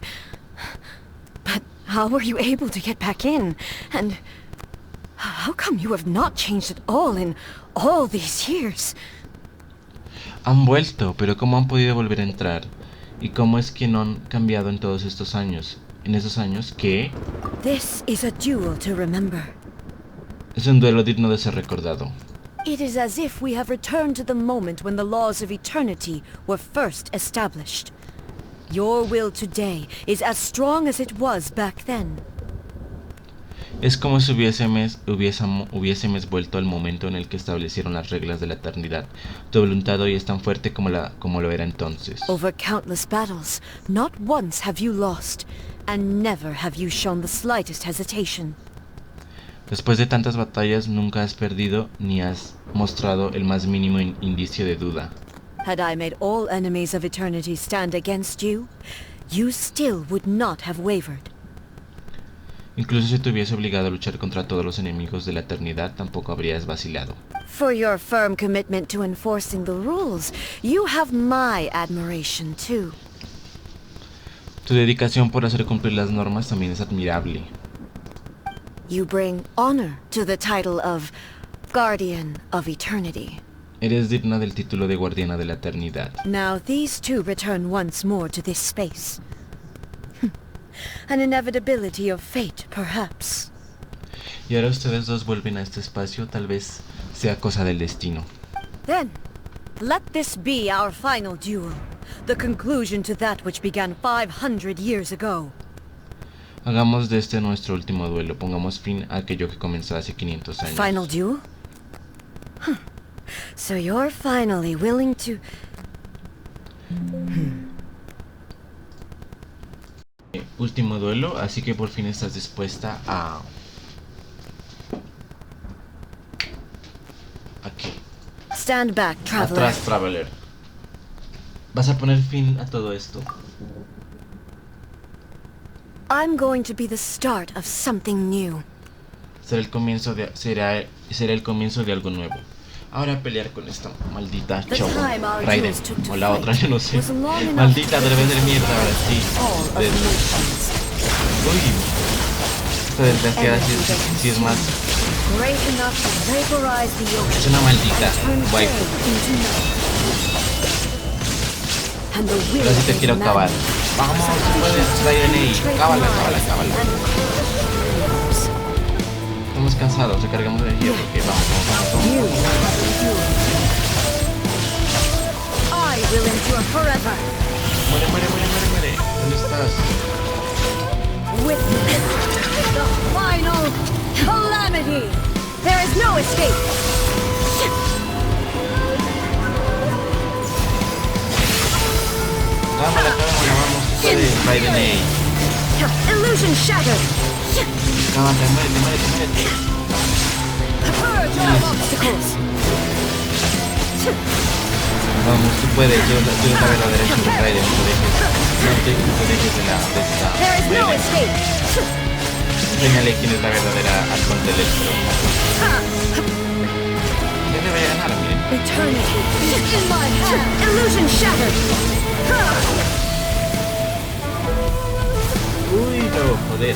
But how were you able to get back in? And how come you have not changed at all in all these years? Han vuelto, pero ¿cómo han podido volver a entrar? ¿Y cómo es que no han cambiado en todos estos años? En esos años, ¿qué? This is a duel to remember. Es un duelo digno de ser recordado. It is as if we have returned to the moment when the laws of eternity were first established. Your will today is as strong as it was back then. Es como si hubiésemos vuelto al momento en el que establecieron las reglas de la eternidad. Tu voluntad hoy es tan fuerte como lo era entonces. Over countless battles, not once have you lost, and never have you shown the slightest hesitation. Después de tantas batallas nunca has perdido ni has mostrado el más mínimo indicio de duda. Had I made all enemies of eternity stand against you, you still would not have wavered. Incluso si te hubiese obligado a luchar contra todos los enemigos de la eternidad, tampoco habrías vacilado. For your firm commitment to enforcing the rules, you have my admiration too. Tu dedicación por hacer cumplir las normas también es admirable. You bring honor to the title of Guardian of Eternity. Eres digna del título de guardiana de la eternidad. Now these two return once more to this space. An inevitability of fate, perhaps. Y ahora ustedes dos vuelven a este espacio, tal vez sea cosa del destino. Then, let this be our final duel. The conclusion to that which began 500 years ago. Hagamos de este nuestro último duelo, pongamos fin a aquello que comenzó hace 500 años. Final duel? So you're finally willing to... Último duelo, así que por fin estás dispuesta a... ¿A qué? Stand back, traveler. Atrás, Traveler. ¿Vas a poner fin a todo esto? I'm going to be the start of something new. Será el comienzo de algo nuevo. Ahora pelear con esta maldita Shogun, Raiden, o la otra, yo no sé. Maldita dreves de mierda, ahora sí. Uy, esta desgraciada sí es más. Es una maldita waifu. Pero sí te quiero acabar. Vamos, puedes, Raiden ahí. Cábala. Estamos cansados, recargamos energía porque vamos. I will endure forever. Muere. ¿Dónde estás? Witness the final calamity. There is no escape. vamos. Puedes, Raiden. Illusion shattered. Cámate, muérete. Purge all obstacles. Vamos, tú puedes, tú eres la verdadera Shogun Raiden, no te dejes de esta There is no Raiden. escape. Enséñale quién es la verdadera arconte electro. Ya le voy a ganar, miren. Eternity is in my hand. Illusion shattered. Uy, no, joder.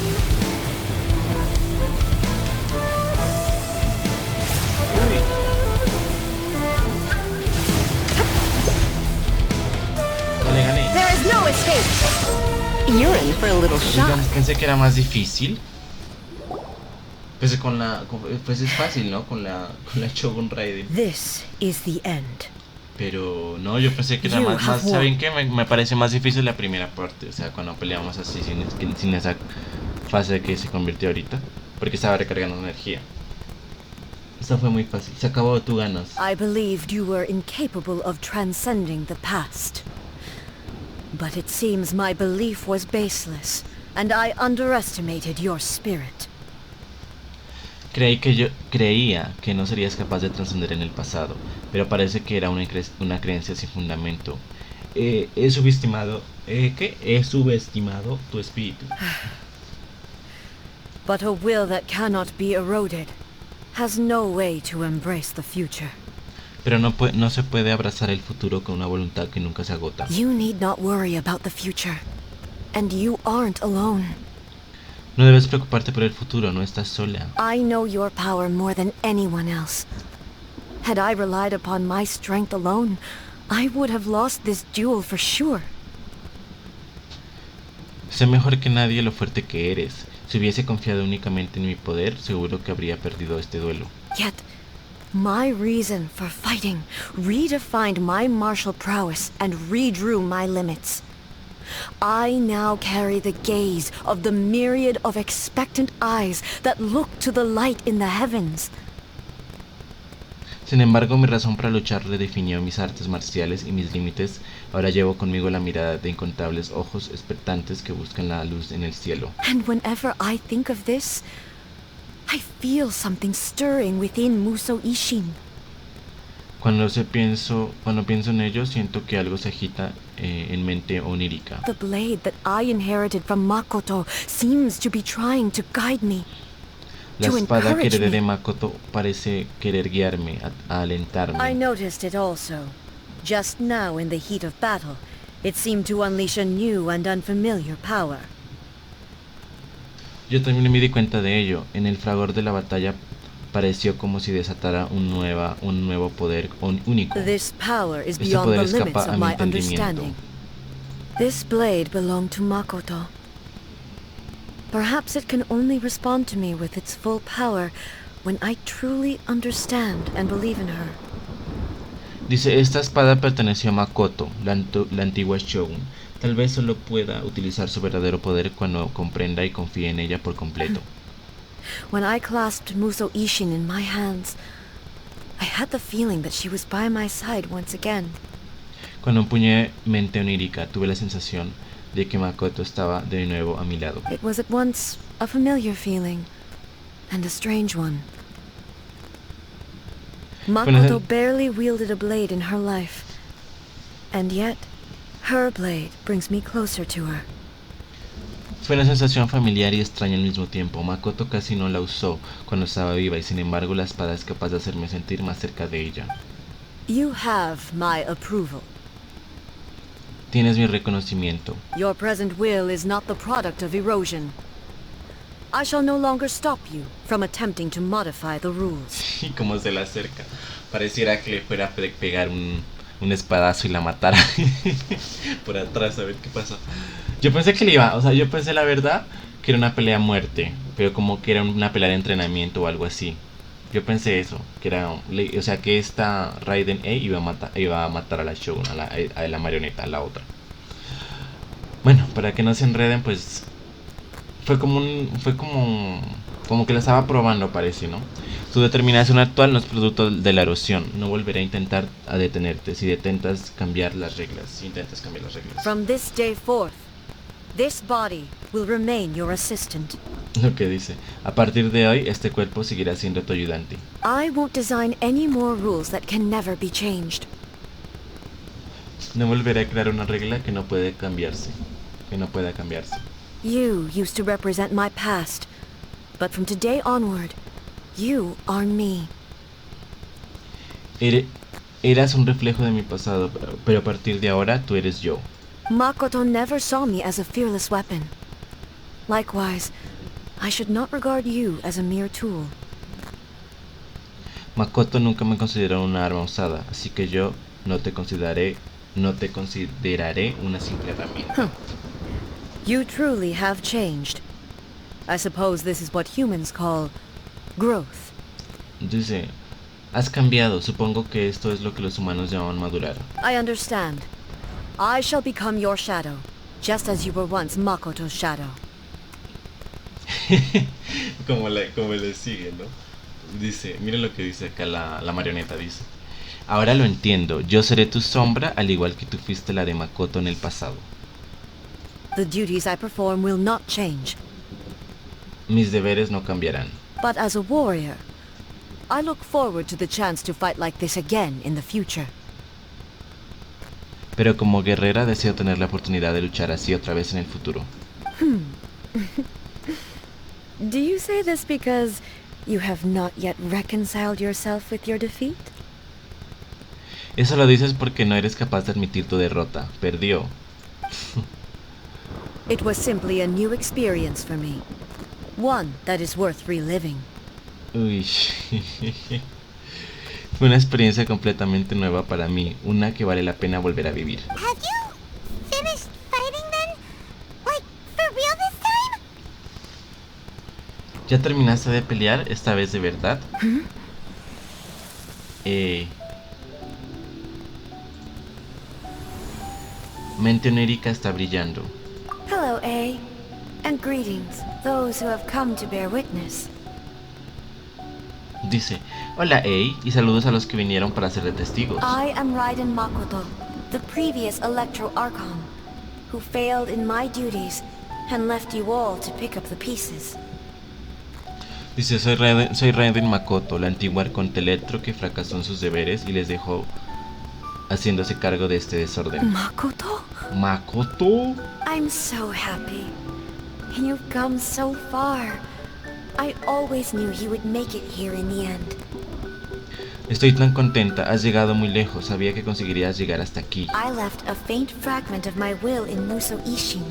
Uy. No le gané. There is no escape. You're in for a little shock. Oigan, pensé que era más difícil. Pues pues es fácil, ¿no? Con la Shogun Raiden. This is the end. Pero no, yo pensé que era más ¿saben qué? Me parece más difícil la primera parte. O sea, cuando peleamos así sin esa fase que se convirtió ahorita. Porque estaba recargando energía. Esta fue muy fácil. Se acabó, tú ganas. I believed you were incapable of transcending the past. But it seems my belief was baseless, and I underestimated your spirit. Creía que no serías capaz de trascender en el pasado, pero parece que era una creencia sin fundamento. He subestimado tu espíritu. But a will that cannot be eroded has no way to embrace the future. Pero no se puede abrazar el futuro con una voluntad que nunca se agota. You need not worry about the future, and you aren't alone. No debes preocuparte por el futuro, no estás sola. I know your power more than anyone else. Had I relied upon my strength alone, I would have lost this duel for sure. Sé mejor que nadie lo fuerte que eres. Si hubiese confiado únicamente en mi poder, seguro que habría perdido este duelo. Yet, my reason for fighting redefined my martial prowess and redrew my limits. I now carry the gaze of the myriad of expectant eyes that look to the light in the heavens. Sin embargo, mi razón para luchar redefinió mis artes marciales y mis límites. Ahora llevo conmigo la mirada de incontables ojos expectantes que buscan la luz en el cielo. And whenever I think of this, I feel something stirring within Musou Ishin. Cuando pienso en ello, siento que algo se agita en mente onírica. The blade that I inherited from Makoto seems to be trying to guide me. La To espada que encourage heredé de me. Makoto parece querer guiarme, a alentarme. I noticed it also. Just now in the heat of battle, it seemed to unleash a new and unfamiliar power. Yo también me di cuenta de ello. En el fragor de la batalla pareció como si desatara un nuevo poder único. This power is Este beyond poder the limits escapa a of mi my entendimiento. understanding. This blade belonged to Makoto. Perhaps it can only respond to me with its full power when I truly understand and believe in her. Dice, esta espada perteneció a Makoto, la antigua Shogun. Tal vez solo pueda utilizar su verdadero poder cuando comprenda y confíe en ella por completo. When I clasped Musou Ishin in my hands, I had the feeling that she was by my side once again. Cuando empuñé mente onírica, tuve la sensación de que Makoto estaba de nuevo a mi lado. It was at once a familiar feeling and a strange one. Makoto barely wielded a blade in her life, and yet her blade brings me closer to her. Fue una sensación familiar y extraña al mismo tiempo. Makoto casi no la usó cuando estaba viva y sin embargo la espada es capaz de hacerme sentir más cerca de ella. You have my approval. Tienes mi reconocimiento. Your present will is not the product of erosion. I shall no longer stop you from attempting to modify the rules. Y como se le acerca, pareciera que le fuera a pegar un espadazo y la matara por atrás a ver qué pasa. Yo pensé que le iba, o sea, yo pensé la verdad que era una pelea a muerte, pero como que era una pelea de entrenamiento o algo así. Yo pensé eso, que era, o sea, que esta Raiden iba a matar a la Shogun, a la marioneta, a la otra. Bueno, para que no se enreden, pues fue como Como que la estaba probando, parece, ¿no? Tu determinación actual no es producto de la erosión. No volveré a intentar a detenerte si intentas cambiar las reglas. From this day forth, this body will remain your assistant. Lo que dice. A partir de hoy, este cuerpo seguirá siendo tu ayudante. I won't design any more rules that can never be changed. No volveré a crear una regla que no pueda cambiarse. You used to represent my past, but from today onward, you are me. Eras un reflejo de mi pasado, pero a partir de ahora tú eres yo. Makoto never saw me as a fearless weapon. Likewise, I should not regard you as a mere tool. Makoto nunca me consideró una arma usada, así que yo no te consideraré una simple herramienta. You truly have changed. I suppose this is what humans call growth. Dice, has cambiado, supongo que esto es lo que los humanos llaman madurar. I understand. I shall become your shadow, just as you were once Makoto's shadow. como le sigue, ¿no? Dice, miren lo que dice acá la marioneta, dice. Ahora lo entiendo, yo seré tu sombra al igual que tú fuiste la de Makoto en el pasado. The duties I perform will not change. Mis deberes no cambiarán. But as a warrior, I look forward to the chance to fight like this again in the future. Pero como guerrera deseo tener la oportunidad de luchar así otra vez en el futuro. Do you say this because you have not yet reconciled yourself with your defeat? Eso lo dices porque no eres capaz de admitir tu derrota. Perdió. It was simply a new experience for me. One that is worth reliving. Uy. Fue una experiencia completamente nueva para mí. Una que vale la pena volver a vivir. Have you finished fighting then? Like, for real this time? ¿Ya terminaste de pelear? Esta vez de verdad. Mente onírica está brillando. Hello, A. And greetings, those who have come to bear witness. Dice, hola Ei, y saludos a los que vinieron para ser de testigos. I am Raiden Makoto, the previous Electro Archon, who failed in my duties and left you all to pick up the pieces. Dice, soy Raiden Makoto, la antigua arconte Electro que fracasó en sus deberes y les dejó haciéndose cargo de este desorden. Makoto? ¿Makoto? I'm so happy. You've come so far. I always knew you would make it here in the end. Estoy tan contenta, has llegado muy lejos, sabía que conseguirías llegar hasta aquí. I left a faint fragment of my will in Muso Ishin,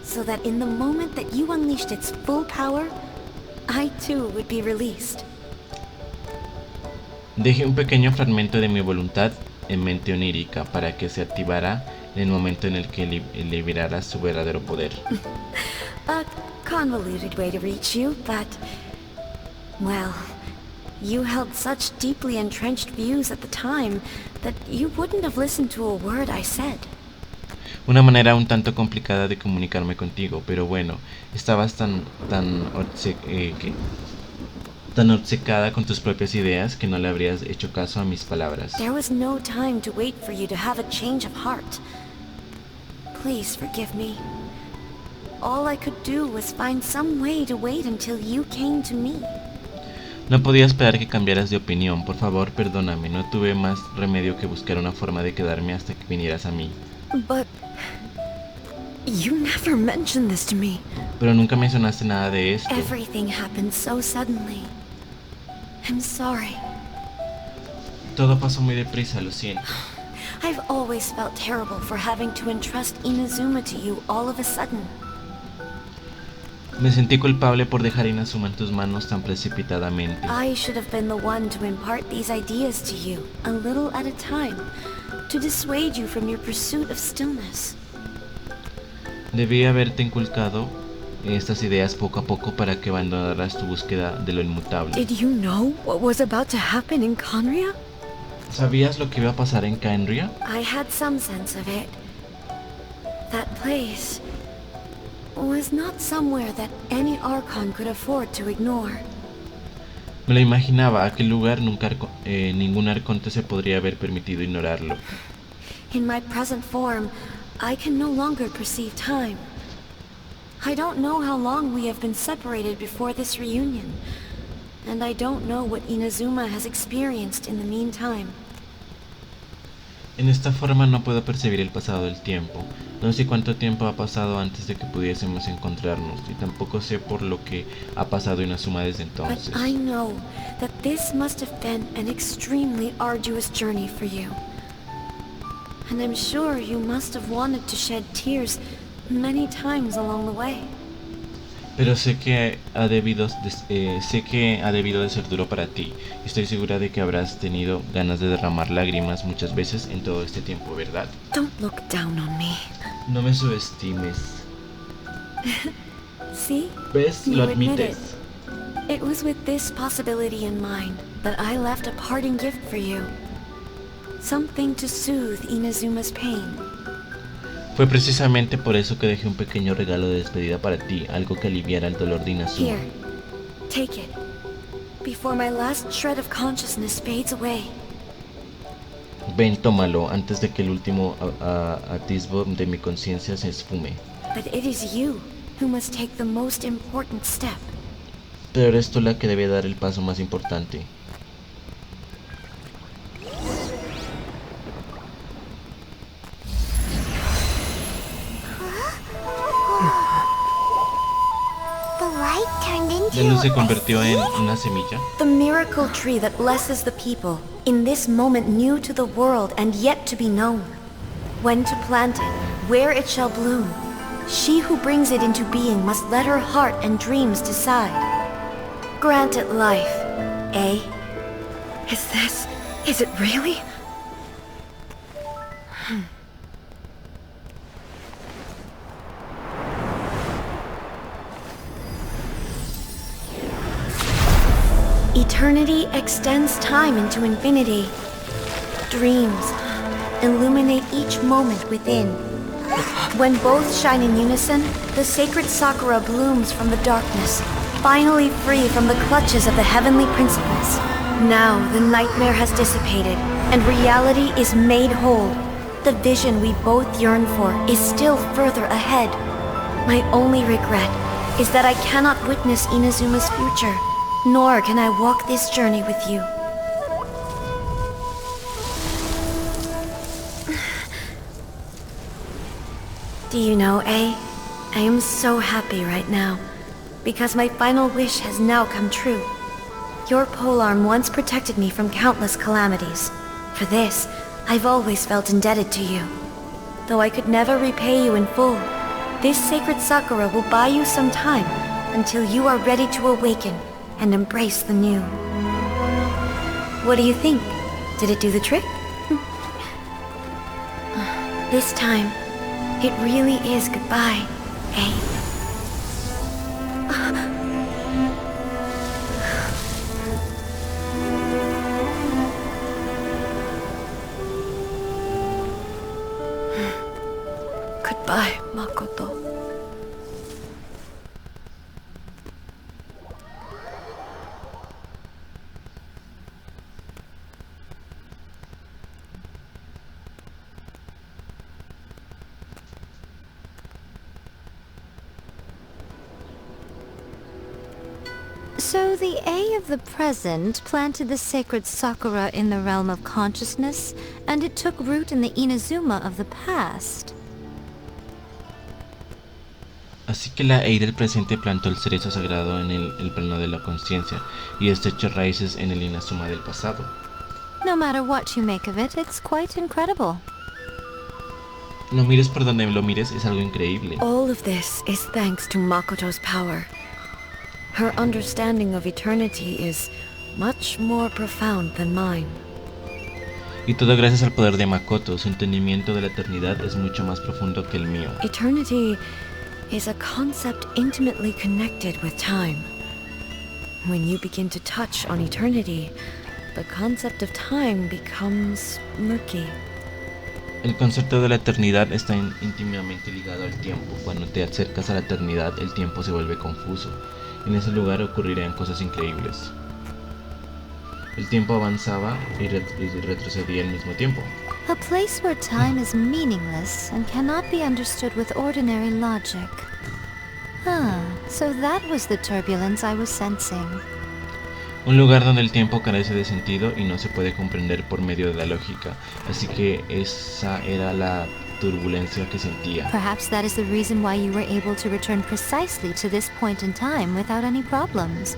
so that in the moment that you unleashed its full power, I too would be released. Dejé un pequeño fragmento de mi voluntad en mente onírica para que se activara en el momento en el que liberara su verdadero poder. A convoluted way to reach you, but... well, you held such deeply entrenched views at the time that you wouldn't have listened to a word I said. Una manera un tanto complicada de comunicarme contigo, pero bueno, estabas tan obcecada con tus propias ideas que no le habrías hecho caso a mis palabras. There was no time to wait for you to have a change of heart. Please forgive me. All I could do was find some way to wait until you came to me. No podía esperar que cambiaras de opinión. Por favor, perdóname. No tuve más remedio que buscar una forma de quedarme hasta que vinieras a mí. But... you never mentioned this to me. Pero nunca mencionaste nada de esto. Everything happened so suddenly. I'm sorry. Todo pasó muy deprisa, lo siento. I've always felt terrible for having to entrust Inazuma to you all of a sudden. Me sentí culpable por dejar Inazuma en tus manos tan precipitadamente. I should have been the one to impart these ideas to you, a little at a time, to dissuade you from your pursuit of stillness. Debí haberte inculcado estas ideas poco a poco para que abandonaras tu búsqueda de lo inmutable. Did you know what was about to happen in Conria? ¿Sabías lo que iba a pasar en Canria? I had some sense of it. That place... was not somewhere that any Archon could afford to ignore. Me lo imaginaba, aquel lugar ningún arconte se podría haber permitido ignorarlo. In my present form, I can no longer perceive time. I don't know how long we have been separated before this reunion, and I don't know what Inazuma has experienced in the meantime. En esta forma no puedo percibir el pasado del tiempo. No sé cuánto tiempo ha pasado antes de que pudiésemos encontrarnos, y tampoco sé por lo que ha pasado Inazuma desde entonces. But I know that this must have been an extremely arduous journey for you. And I'm sure you must have wanted to shed tears many times along the way. Pero sé que ha debido de ser duro para ti. Estoy segura de que habrás tenido ganas de derramar lágrimas muchas veces en todo este tiempo, ¿verdad? Don't look down on me. No me subestimes. See? ¿Ves? You Lo admit admites. It was with this possibility in mind that I left a parting gift for you. Something to soothe Inazuma's pain. Fue precisamente por eso que dejé un pequeño regalo de despedida para ti, algo que aliviara el dolor de Inazuma. Here, take it. Before my last shred of consciousness fades away. Ven, tómalo, antes de que el último atisbo de mi conciencia se esfume. But it is you who must take the most important step. Pero eres tú la que debe dar el paso más importante. La luz se convirtió en una semilla. The miracle tree that blesses the people, in this moment new to the world and yet to be known. When to plant it, where it shall bloom. She who brings it into being must let her heart and dreams decide. Grant it life, eh? Is it really? Eternity extends time into infinity. Dreams illuminate each moment within. When both shine in unison, the sacred Sakura blooms from the darkness, finally free from the clutches of the heavenly principles. Now the nightmare has dissipated, and reality is made whole. The vision we both yearn for is still further ahead. My only regret is that I cannot witness Inazuma's future. Nor can I walk this journey with you. Do you know, I am so happy right now, because my final wish has now come true. Your polearm once protected me from countless calamities. For this, I've always felt indebted to you. Though I could never repay you in full, this sacred Sakura will buy you some time until you are ready to awaken and embrace the new. What do you think? Did it do the trick? This time, it really is goodbye, eh? Goodbye, Makoto. So the A of the present planted the sacred Sakura in the realm of consciousness, and it took root in the Inazuma of the past. Así que la A del presente plantó el cerezo sagrado en el plano de la conciencia, y este echó raíces en el Inazuma del pasado. No matter what you make of it, it's quite incredible. No mires por donde lo mires, es algo increíble. All of this is thanks to Makoto's power. Her understanding of eternity is much more profound than mine. Y todo gracias al poder de Makoto. Su entendimiento de la eternidad es mucho más profundo que el mío. Eternity is a concept intimately connected with time. When you begin to touch on eternity, the concept of time becomes murky. El concepto de la eternidad está íntimamente ligado al tiempo. Cuando te acercas a la eternidad, el tiempo se vuelve confuso. En ese lugar ocurrirían cosas increíbles. El tiempo avanzaba y retrocedía al mismo tiempo. A place where time is meaningless and cannot be understood with ordinary logic. So that was the turbulence I was sensing. Un lugar donde el tiempo carece de sentido y no se puede comprender por medio de la lógica. Así que esa era la turbulencia que sentía. Perhaps that is the reason why you were able to return precisely to this point in time without any problems.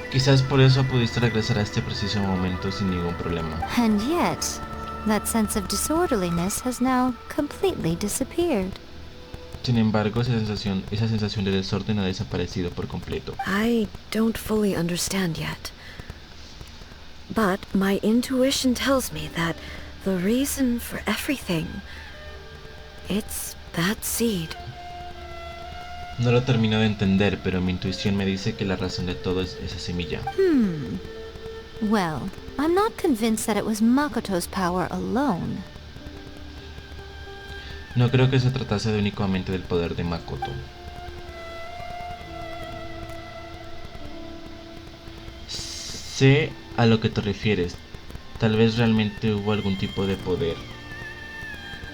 Quizás por eso pudiste regresar a este preciso momento sin ningún problema. And yet, that sense of disorderliness has now completely disappeared. Sin embargo, esa sensación de desorden ha desaparecido por completo. I don't fully understand yet. But my intuition tells me that the reason for everything, it's that seed. No lo termino de entender, pero mi intuición me dice que la razón de todo es esa semilla. Well, I'm not convinced that it was Makoto's power alone. No creo que se tratase de únicamente del poder de Makoto. Sé a lo que te refieres. Tal vez realmente hubo algún tipo de poder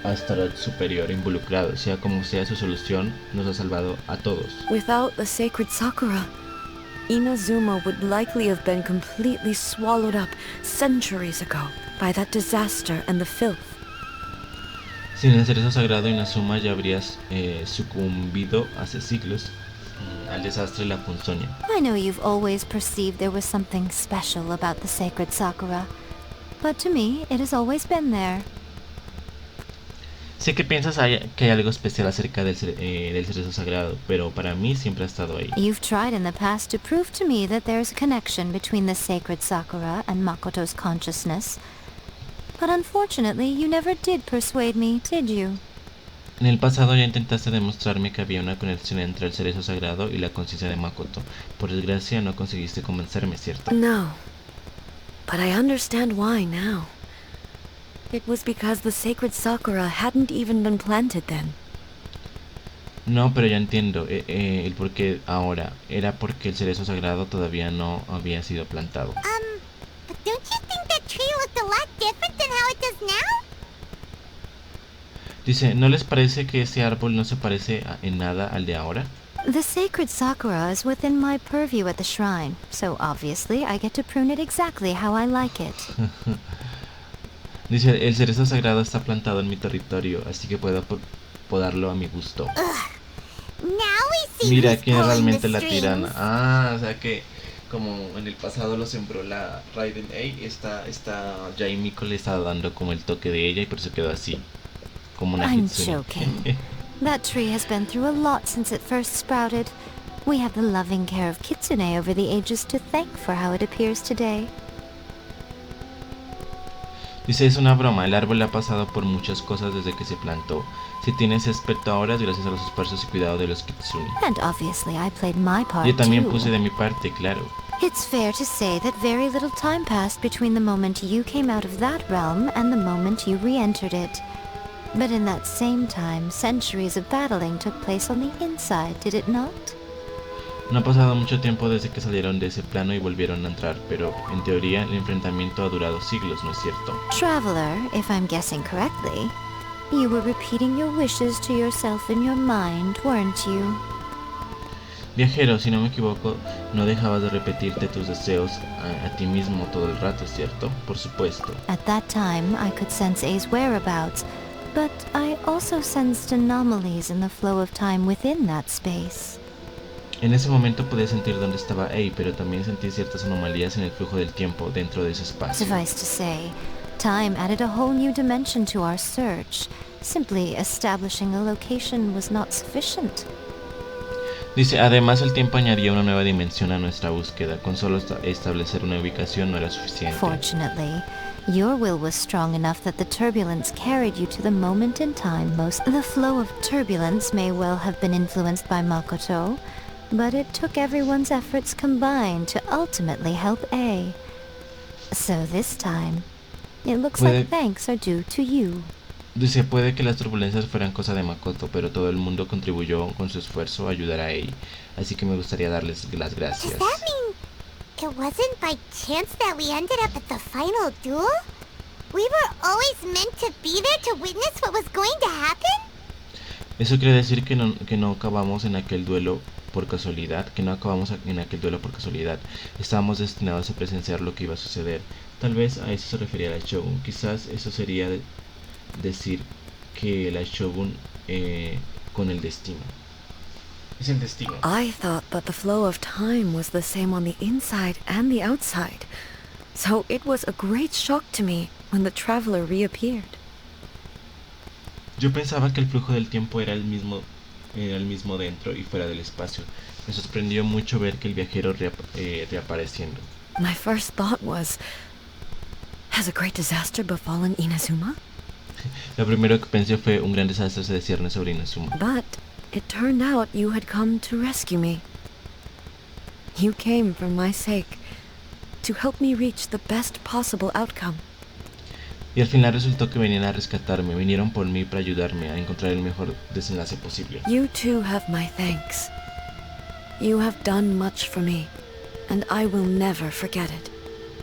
hasta el superior involucrado. Sea como sea, su solución nos ha salvado a todos. Without the sacred Sakura, Inazuma would likely have been completely swallowed up centuries ago by that disaster and the filth. Sin el cerezo sagrado, Inazuma ya habrías sucumbido hace siglos al desastre y la ponzoña. I know you've always perceived there was something special about the sacred Sakura, but to me, it has always been there. Sé que piensas que hay algo especial acerca del cerezo sagrado, pero para mí siempre ha estado ahí. You've tried in the past to prove to me that there's a connection between the sacred Sakura and Makoto's consciousness. But unfortunately, you never did persuade me, did you? En el pasado ya intentaste demostrarme que había una conexión entre el cerezo sagrado y la conciencia de Makoto. Por desgracia, no conseguiste convencerme, ¿cierto? No. But I understand why now. It was because the sacred Sakura hadn't even been planted then. No, pero ya entiendo el porqué ahora. Era porque el cerezo sagrado todavía no había sido plantado. But don't you think that tree looked a lot different than how it does now? Dice, ¿no les parece que ese árbol no se parece en nada al de ahora? The sacred Sakura is within my purview at the shrine, so obviously I get to prune it exactly how I like it. Dice, el cerezo sagrado está plantado en mi territorio, así que puedo podarlo a mi gusto. Now we see Mira who's quién es pulling realmente the la strings. tirana. Ah, o sea que como en el pasado lo sembró la Raiden, esta Yaimiko le estaba dando como el toque de ella y por eso quedó así, como una I'm Kitsune. joking. That tree has been through a lot since it first sprouted. We have the loving care of Kitsune over the ages to thank for how it appears today. Dice, es una broma, el árbol ha pasado por muchas cosas desde que se plantó. Si tiene ese aspecto ahora es gracias a los esfuerzos y cuidado de los Kitsune. And obviously I played my part Yo también too. puse de mi parte, claro. It's fair to say that very little time passed between the moment you came out of that realm and the moment you re-entered it. But in that same time, centuries of battling took place on the inside, did it not? No ha pasado mucho tiempo desde que salieron de ese plano y volvieron a entrar, pero en teoría el enfrentamiento ha durado siglos, ¿no es cierto? Traveler, if I'm guessing correctly, you were repeating your wishes to yourself in your mind, weren't you? Viajero, si no me equivoco, no dejabas de repetirte tus deseos a ti mismo todo el rato, ¿cierto? Por supuesto. At that time, I could sense A's whereabouts, but I also sensed anomalies in the flow of time within that space. En ese momento podía sentir dónde estaba A, pero también sentí ciertas anomalías en el flujo del tiempo dentro de ese espacio. Suffice to say, time added a whole new dimension to our search. Simply establishing a location was not sufficient. Dice, además el tiempo añadía una nueva dimensión a nuestra búsqueda. Con solo establecer una ubicación no era suficiente. Fortunately, your will was strong enough that the turbulence carried you to the moment in time most. The flow of turbulence may well have been influenced by Makoto, but it took everyone's efforts combined to ultimately help A. So this time, it looks like thanks are due to you. Dice, puede que las turbulencias fueran cosa de Makoto, pero todo el mundo contribuyó con su esfuerzo a ayudar a Ei, así que me gustaría darles las gracias. Does that mean it wasn't by chance that we ended up at the final duel? We were always meant to be there to witness what was going to happen? Eso quiere decir que no acabamos en aquel duelo por casualidad, Estábamos destinados a presenciar lo que iba a suceder. Tal vez a eso se refería la Shogun. Quizás eso sería decir que la Shogun con el destino. Es el destino. I thought that the flow of time was the same on the inside and the outside. So it was a great shock to me when the traveler reappeared. Yo pensaba que el flujo del tiempo era el mismo dentro y fuera del espacio. Me sorprendió mucho ver que el viajero reapareciendo. My first thought was, has a great disaster befallen Inazuma? Lo primero que pensé fue un gran desastre se descierne sobre Inazuma. But it turned out you had come to rescue me. You came for my sake, to help me reach the best possible outcome. Y al final resultó que venían a rescatarme, vinieron por mí para ayudarme a encontrar el mejor desenlace posible. You too have my thanks. You have done much for me, and I will never forget it.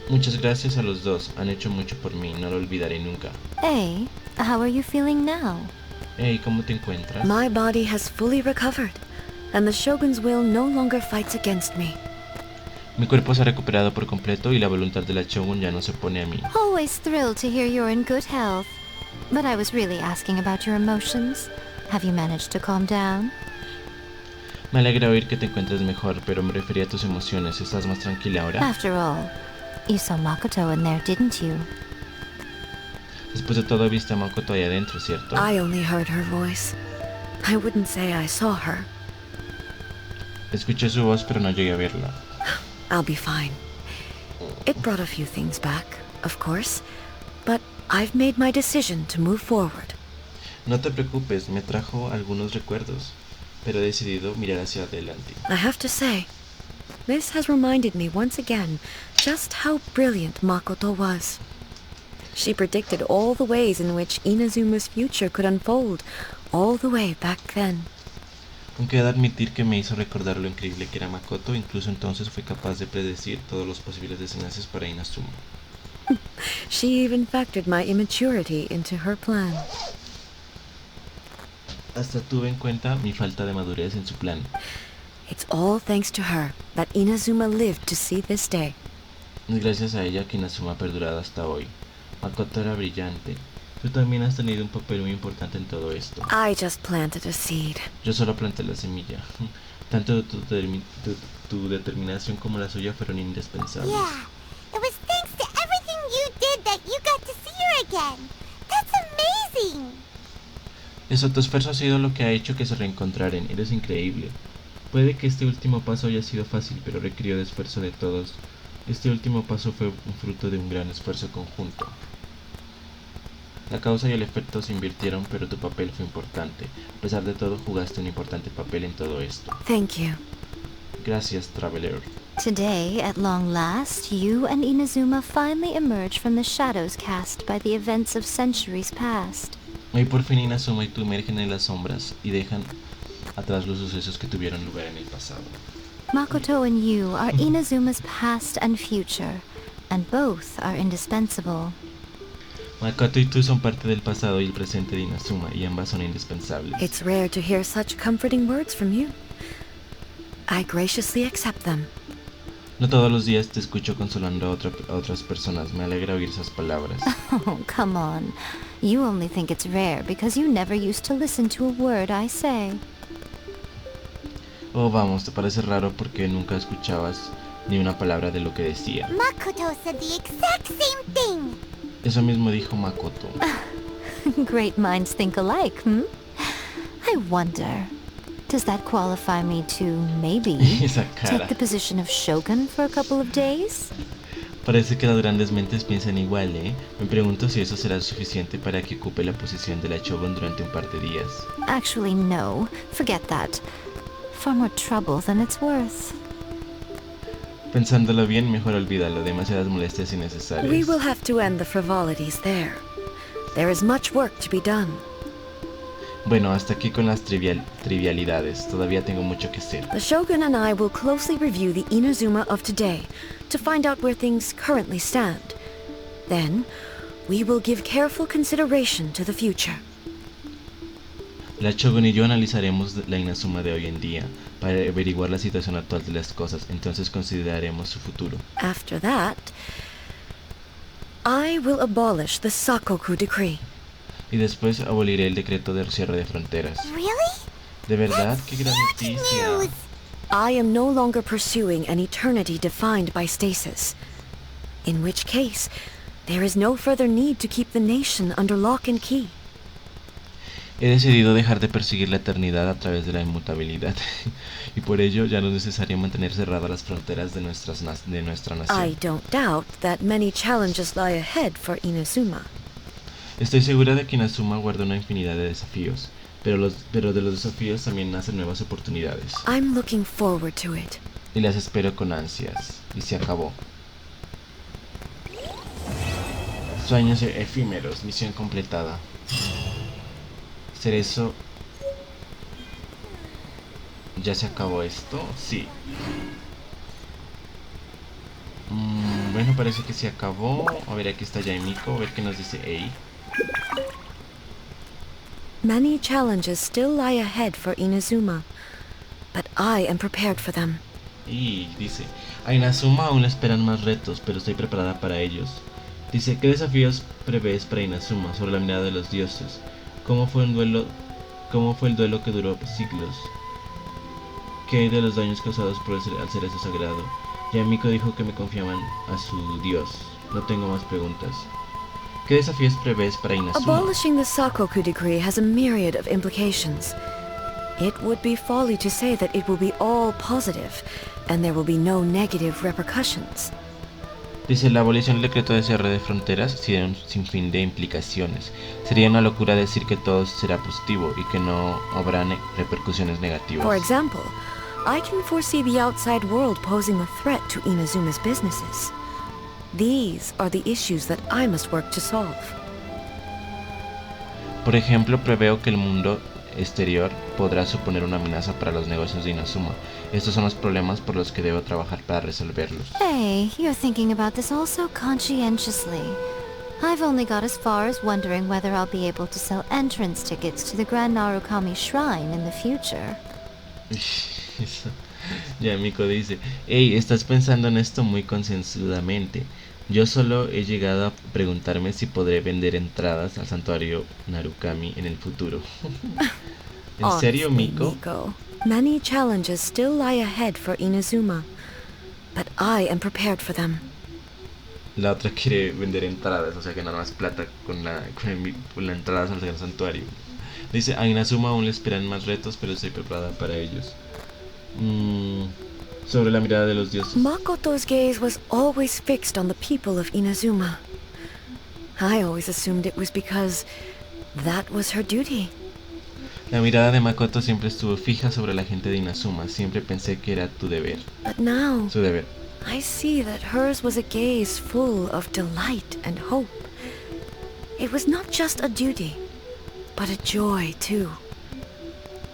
Muchas gracias a los dos, han hecho mucho por mí, no lo olvidaré nunca. Hey, how are you feeling now? Hey, ¿cómo te encuentras? My body has fully recovered, and the Shogun's will no longer fights against me. Mi cuerpo se ha recuperado por completo y la voluntad de la Shogun ya no se opone a mí. Always thrilled to hear you're in good health. But I was really asking about your emotions. Have you managed to calm down? Me alegra oír que te encuentres mejor, pero me refería a tus emociones. ¿Estás más tranquila ahora? After all, you saw Makoto in there, didn't you? Después de todo viste a Makoto ahí adentro, ¿cierto? I only heard her voice. I wouldn't say I saw her. Escuché su voz, pero no llegué a verla. I'll be fine. It brought a few things back, of course, but I've made my decision to move forward. No te preocupes, me trajo algunos recuerdos, pero he decidido mirar hacia adelante. I have to say, this has reminded me once again just how brilliant Makoto was. She predicted all the ways in which Inazuma's future could unfold, all the way back then. Aunque he de admitir que me hizo recordar lo increíble que era Makoto, incluso entonces fue capaz de predecir todos los posibles desenlaces para Inazuma. She even factored my immaturity into her plan. Hasta tuve en cuenta mi falta de madurez en su plan. It's all thanks to her that Inazuma lived to see this day. Es gracias a ella que Inazuma ha perdurado hasta hoy. Makoto era brillante. Tú también has tenido un papel muy importante en todo esto. I just planted a seed. Yo solo planté la semilla. Tanto tu determinación como la suya fueron indispensables. Yeah, it was thanks to everything you did that you got to see her again. That's amazing. Eso, tu esfuerzo ha sido lo que ha hecho que se reencontraren. Eres increíble. Puede que este último paso haya sido fácil, pero requirió de esfuerzo de todos. Este último paso fue un fruto de un gran esfuerzo conjunto. La causa y el efecto se invirtieron, pero tu papel fue importante. A pesar de todo, jugaste un importante papel en todo esto. Thank you. Gracias, Traveler. Today, at long last, you and Inazuma finally emerge from the shadows cast by the events of centuries past. Hoy por fin Inazuma y tú emergen en las sombras y dejan atrás los sucesos que tuvieron lugar en el pasado. Makoto and you are Inazuma's past and future, and both are indispensable. Makoto y tú son parte del pasado y el presente de Inazuma, y ambas son indispensables. It's rare to hear such comforting words from you. I graciously accept them. No todos los días te escucho consolando a otras personas. Me alegra oír esas palabras. Oh, come on. You only think it's rare because you never used to listen to a word I say. Oh, vamos, te parece raro porque nunca escuchabas ni una palabra de lo que decía. Makoto said the exact same thing. Eso mismo dijo Makoto. Great minds think alike, hmm? I wonder, does that qualify me to maybe Esa cara. take the position of Shogun for a couple of days? Parece que las grandes mentes piensan igual, ¿eh? Me pregunto si eso será suficiente para que ocupe la posición de la Shogun durante un par de días. Actually, no. Forget that. Far more trouble than it's worth. Pensándolo bien, mejor olvídalo. Demasiadas molestias innecesarias. We will have to end the frivolities there. There is much work to be done. Bueno, hasta aquí con las trivialidades. Todavía tengo mucho que hacer. The Shogun and I will closely review the Inazuma of today to find out where things currently stand. Then, we will give careful consideration to the future. La Shogun y yo analizaremos la Inazuma de hoy en día para averiguar la situación actual de las cosas, entonces consideraremos su futuro. After that, I will abolish the Sakoku decree. Y después aboliré el decreto de cierre de fronteras. Really? ¿De verdad? ¡Qué gran Huge noticia! news! I am no longer pursuing an eternity defined by stasis. In which case, there is no further need to keep the nation under lock and key. He decidido dejar de perseguir la eternidad a través de la inmutabilidad y por ello ya no es necesario mantener cerradas las fronteras de nuestra nación. I don't doubt that many challenges lie ahead for Inazuma. Estoy segura de que Inazuma guarda una infinidad de desafíos, pero de los desafíos también nacen nuevas oportunidades. I'm looking forward to it. Y las espero con ansias. Y se acabó. Sueños efímeros, misión completada. Cerezo. ¿Ya se acabó esto? Sí. Bueno, parece que se acabó. A ver, aquí está Yaimiko. A ver qué nos dice Ei. Many challenges still lie ahead for Inazuma, but I am prepared for them. Y dice, a Inazuma aún le esperan más retos, pero estoy preparada para ellos. Dice, ¿qué desafíos prevés para Inazuma sobre la mirada de los dioses? ¿Cómo fue el duelo que duró siglos? ¿Qué hay de los daños causados por al cerezo sagrado? Yamiko dijo que me confiaban a su dios. No tengo más preguntas. ¿Qué desafíos prevés para Inazuma? Abolishing the Sakoku decree has a myriad of implications. It would be folly to say that it will be all positive, and there will be no negative repercussions. Dice, la abolición del decreto de cierre de fronteras tiene un sinfín de implicaciones. Sería una locura decir que todo será positivo y que no habrá repercusiones negativas. For example, I can foresee the outside world posing a threat to Inazuma's businesses. These are the issues that I must work to solve. Por ejemplo, preveo que el mundo exterior podrá suponer una amenaza para los negocios de Inazuma. Estos son los problemas por los que debo trabajar para resolverlos. Hey, you're thinking about this all so conscientiously. I've only got as far as wondering whether I'll be able to sell entrance tickets to the Grand Narukami Shrine in the future. Yamiko dice, hey, estás pensando en esto muy concienzudamente. Yo solo he llegado a preguntarme si podré vender entradas al santuario Narukami en el futuro. ¿En serio, Honestly, Miko? Many challenges still lie ahead for Inazuma, but I am prepared for them. La otra quiere vender entradas, o sea que nada más plata con la entrada al santuario. Dice, a Inazuma aún le esperan más retos, pero estoy preparada para ellos. Sobre la mirada de los dioses. Makoto's gaze was always fixed on the people of Inazuma. I always assumed it was because that was her duty. La mirada de Makoto siempre estuvo fija sobre la gente de Inazuma. Siempre pensé que era tu deber. But now, Su deber. I see that hers was a gaze full of delight and hope. It was not just a duty, but a joy too.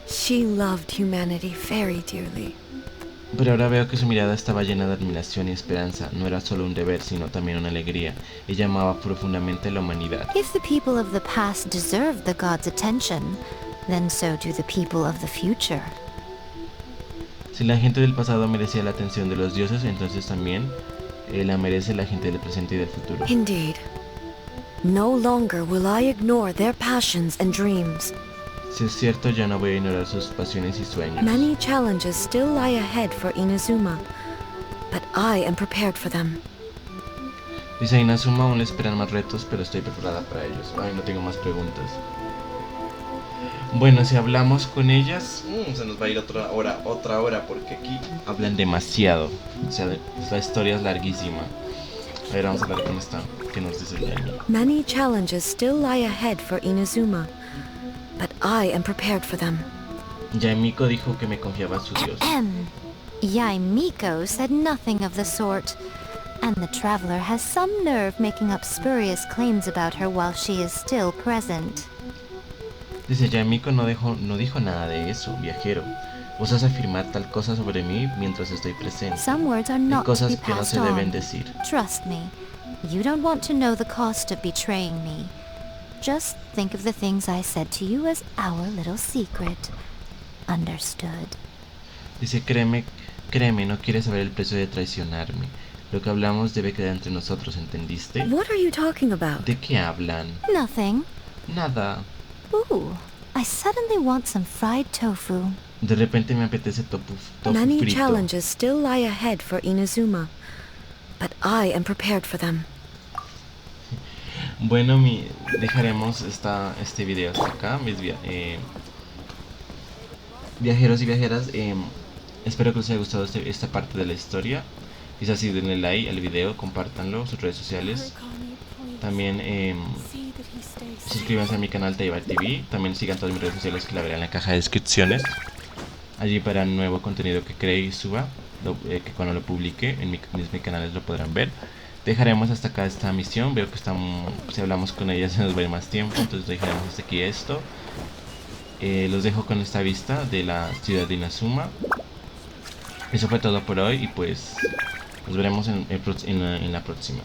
She loved humanity very dearly. Pero ahora veo que su mirada estaba llena de admiración y esperanza. No era solo un deber, sino también una alegría. Ella amaba profundamente la humanidad. If the people of the past deserve the gods' attention, then so do the people of the future. Si la gente del pasado merecía la atención de los dioses, entonces también la merece la gente del presente y del futuro. Indeed. No longer will I ignore their passions and dreams. Si es cierto, ya no voy a ignorar sus pasiones y sueños. Many challenges still lie ahead for Inazuma, but I am prepared for them. Dice, a Inazuma aún le esperan más retos, pero estoy preparada para ellos. Ay, no tengo más preguntas. Bueno, si hablamos con ellas, se nos va a ir otra hora, porque aquí hablan demasiado. O sea, la historia es larguísima. A ver, vamos a ver cómo está. ¿Qué nos dice Yaimi? Many challenges still lie ahead for Inazuma, but I am prepared for them. Yaimiko dijo que me confiaba a su dios. Yaimiko said nothing of the sort. And the traveler has some nerve making up spurious claims about her while she is still present. Dice, Yamiko no dijo nada de eso, viajero. Osas afirmar tal cosa sobre mí mientras estoy presente. Some words are Hay not to be cosas que no passed se deben on. decir. Trust me, you don't want to know the cost of betraying me. Just think of the things I said to you as our little secret. Understood. Dice, créeme, no quieres saber el precio de traicionarme. Lo que hablamos debe quedar entre nosotros, ¿entendiste? What are you talking about? ¿De qué hablan? Nothing. Nada. Ooh, I suddenly want some fried tofu. De repente me apetece tofu Many frito. challenges still lie ahead for Inazuma, but I am prepared for them. Bueno, dejaremos este video hasta acá, mis viajeros y viajeras. Espero que les haya gustado esta parte de la historia. Si es así, denle like al video, compártanlo en sus redes sociales. También suscríbanse a mi canal Taibar TV. También sigan todas mis redes sociales, que la verán en la caja de descripciones. Allí para nuevo contenido que cree y suba, que cuando lo publique en mis canales lo podrán ver. Dejaremos hasta acá esta misión. Veo que si hablamos con ella se nos va a ir más tiempo, entonces dejaremos hasta aquí esto. Los dejo con esta vista de la ciudad de Inazuma. Eso fue todo por hoy y pues nos veremos en la próxima.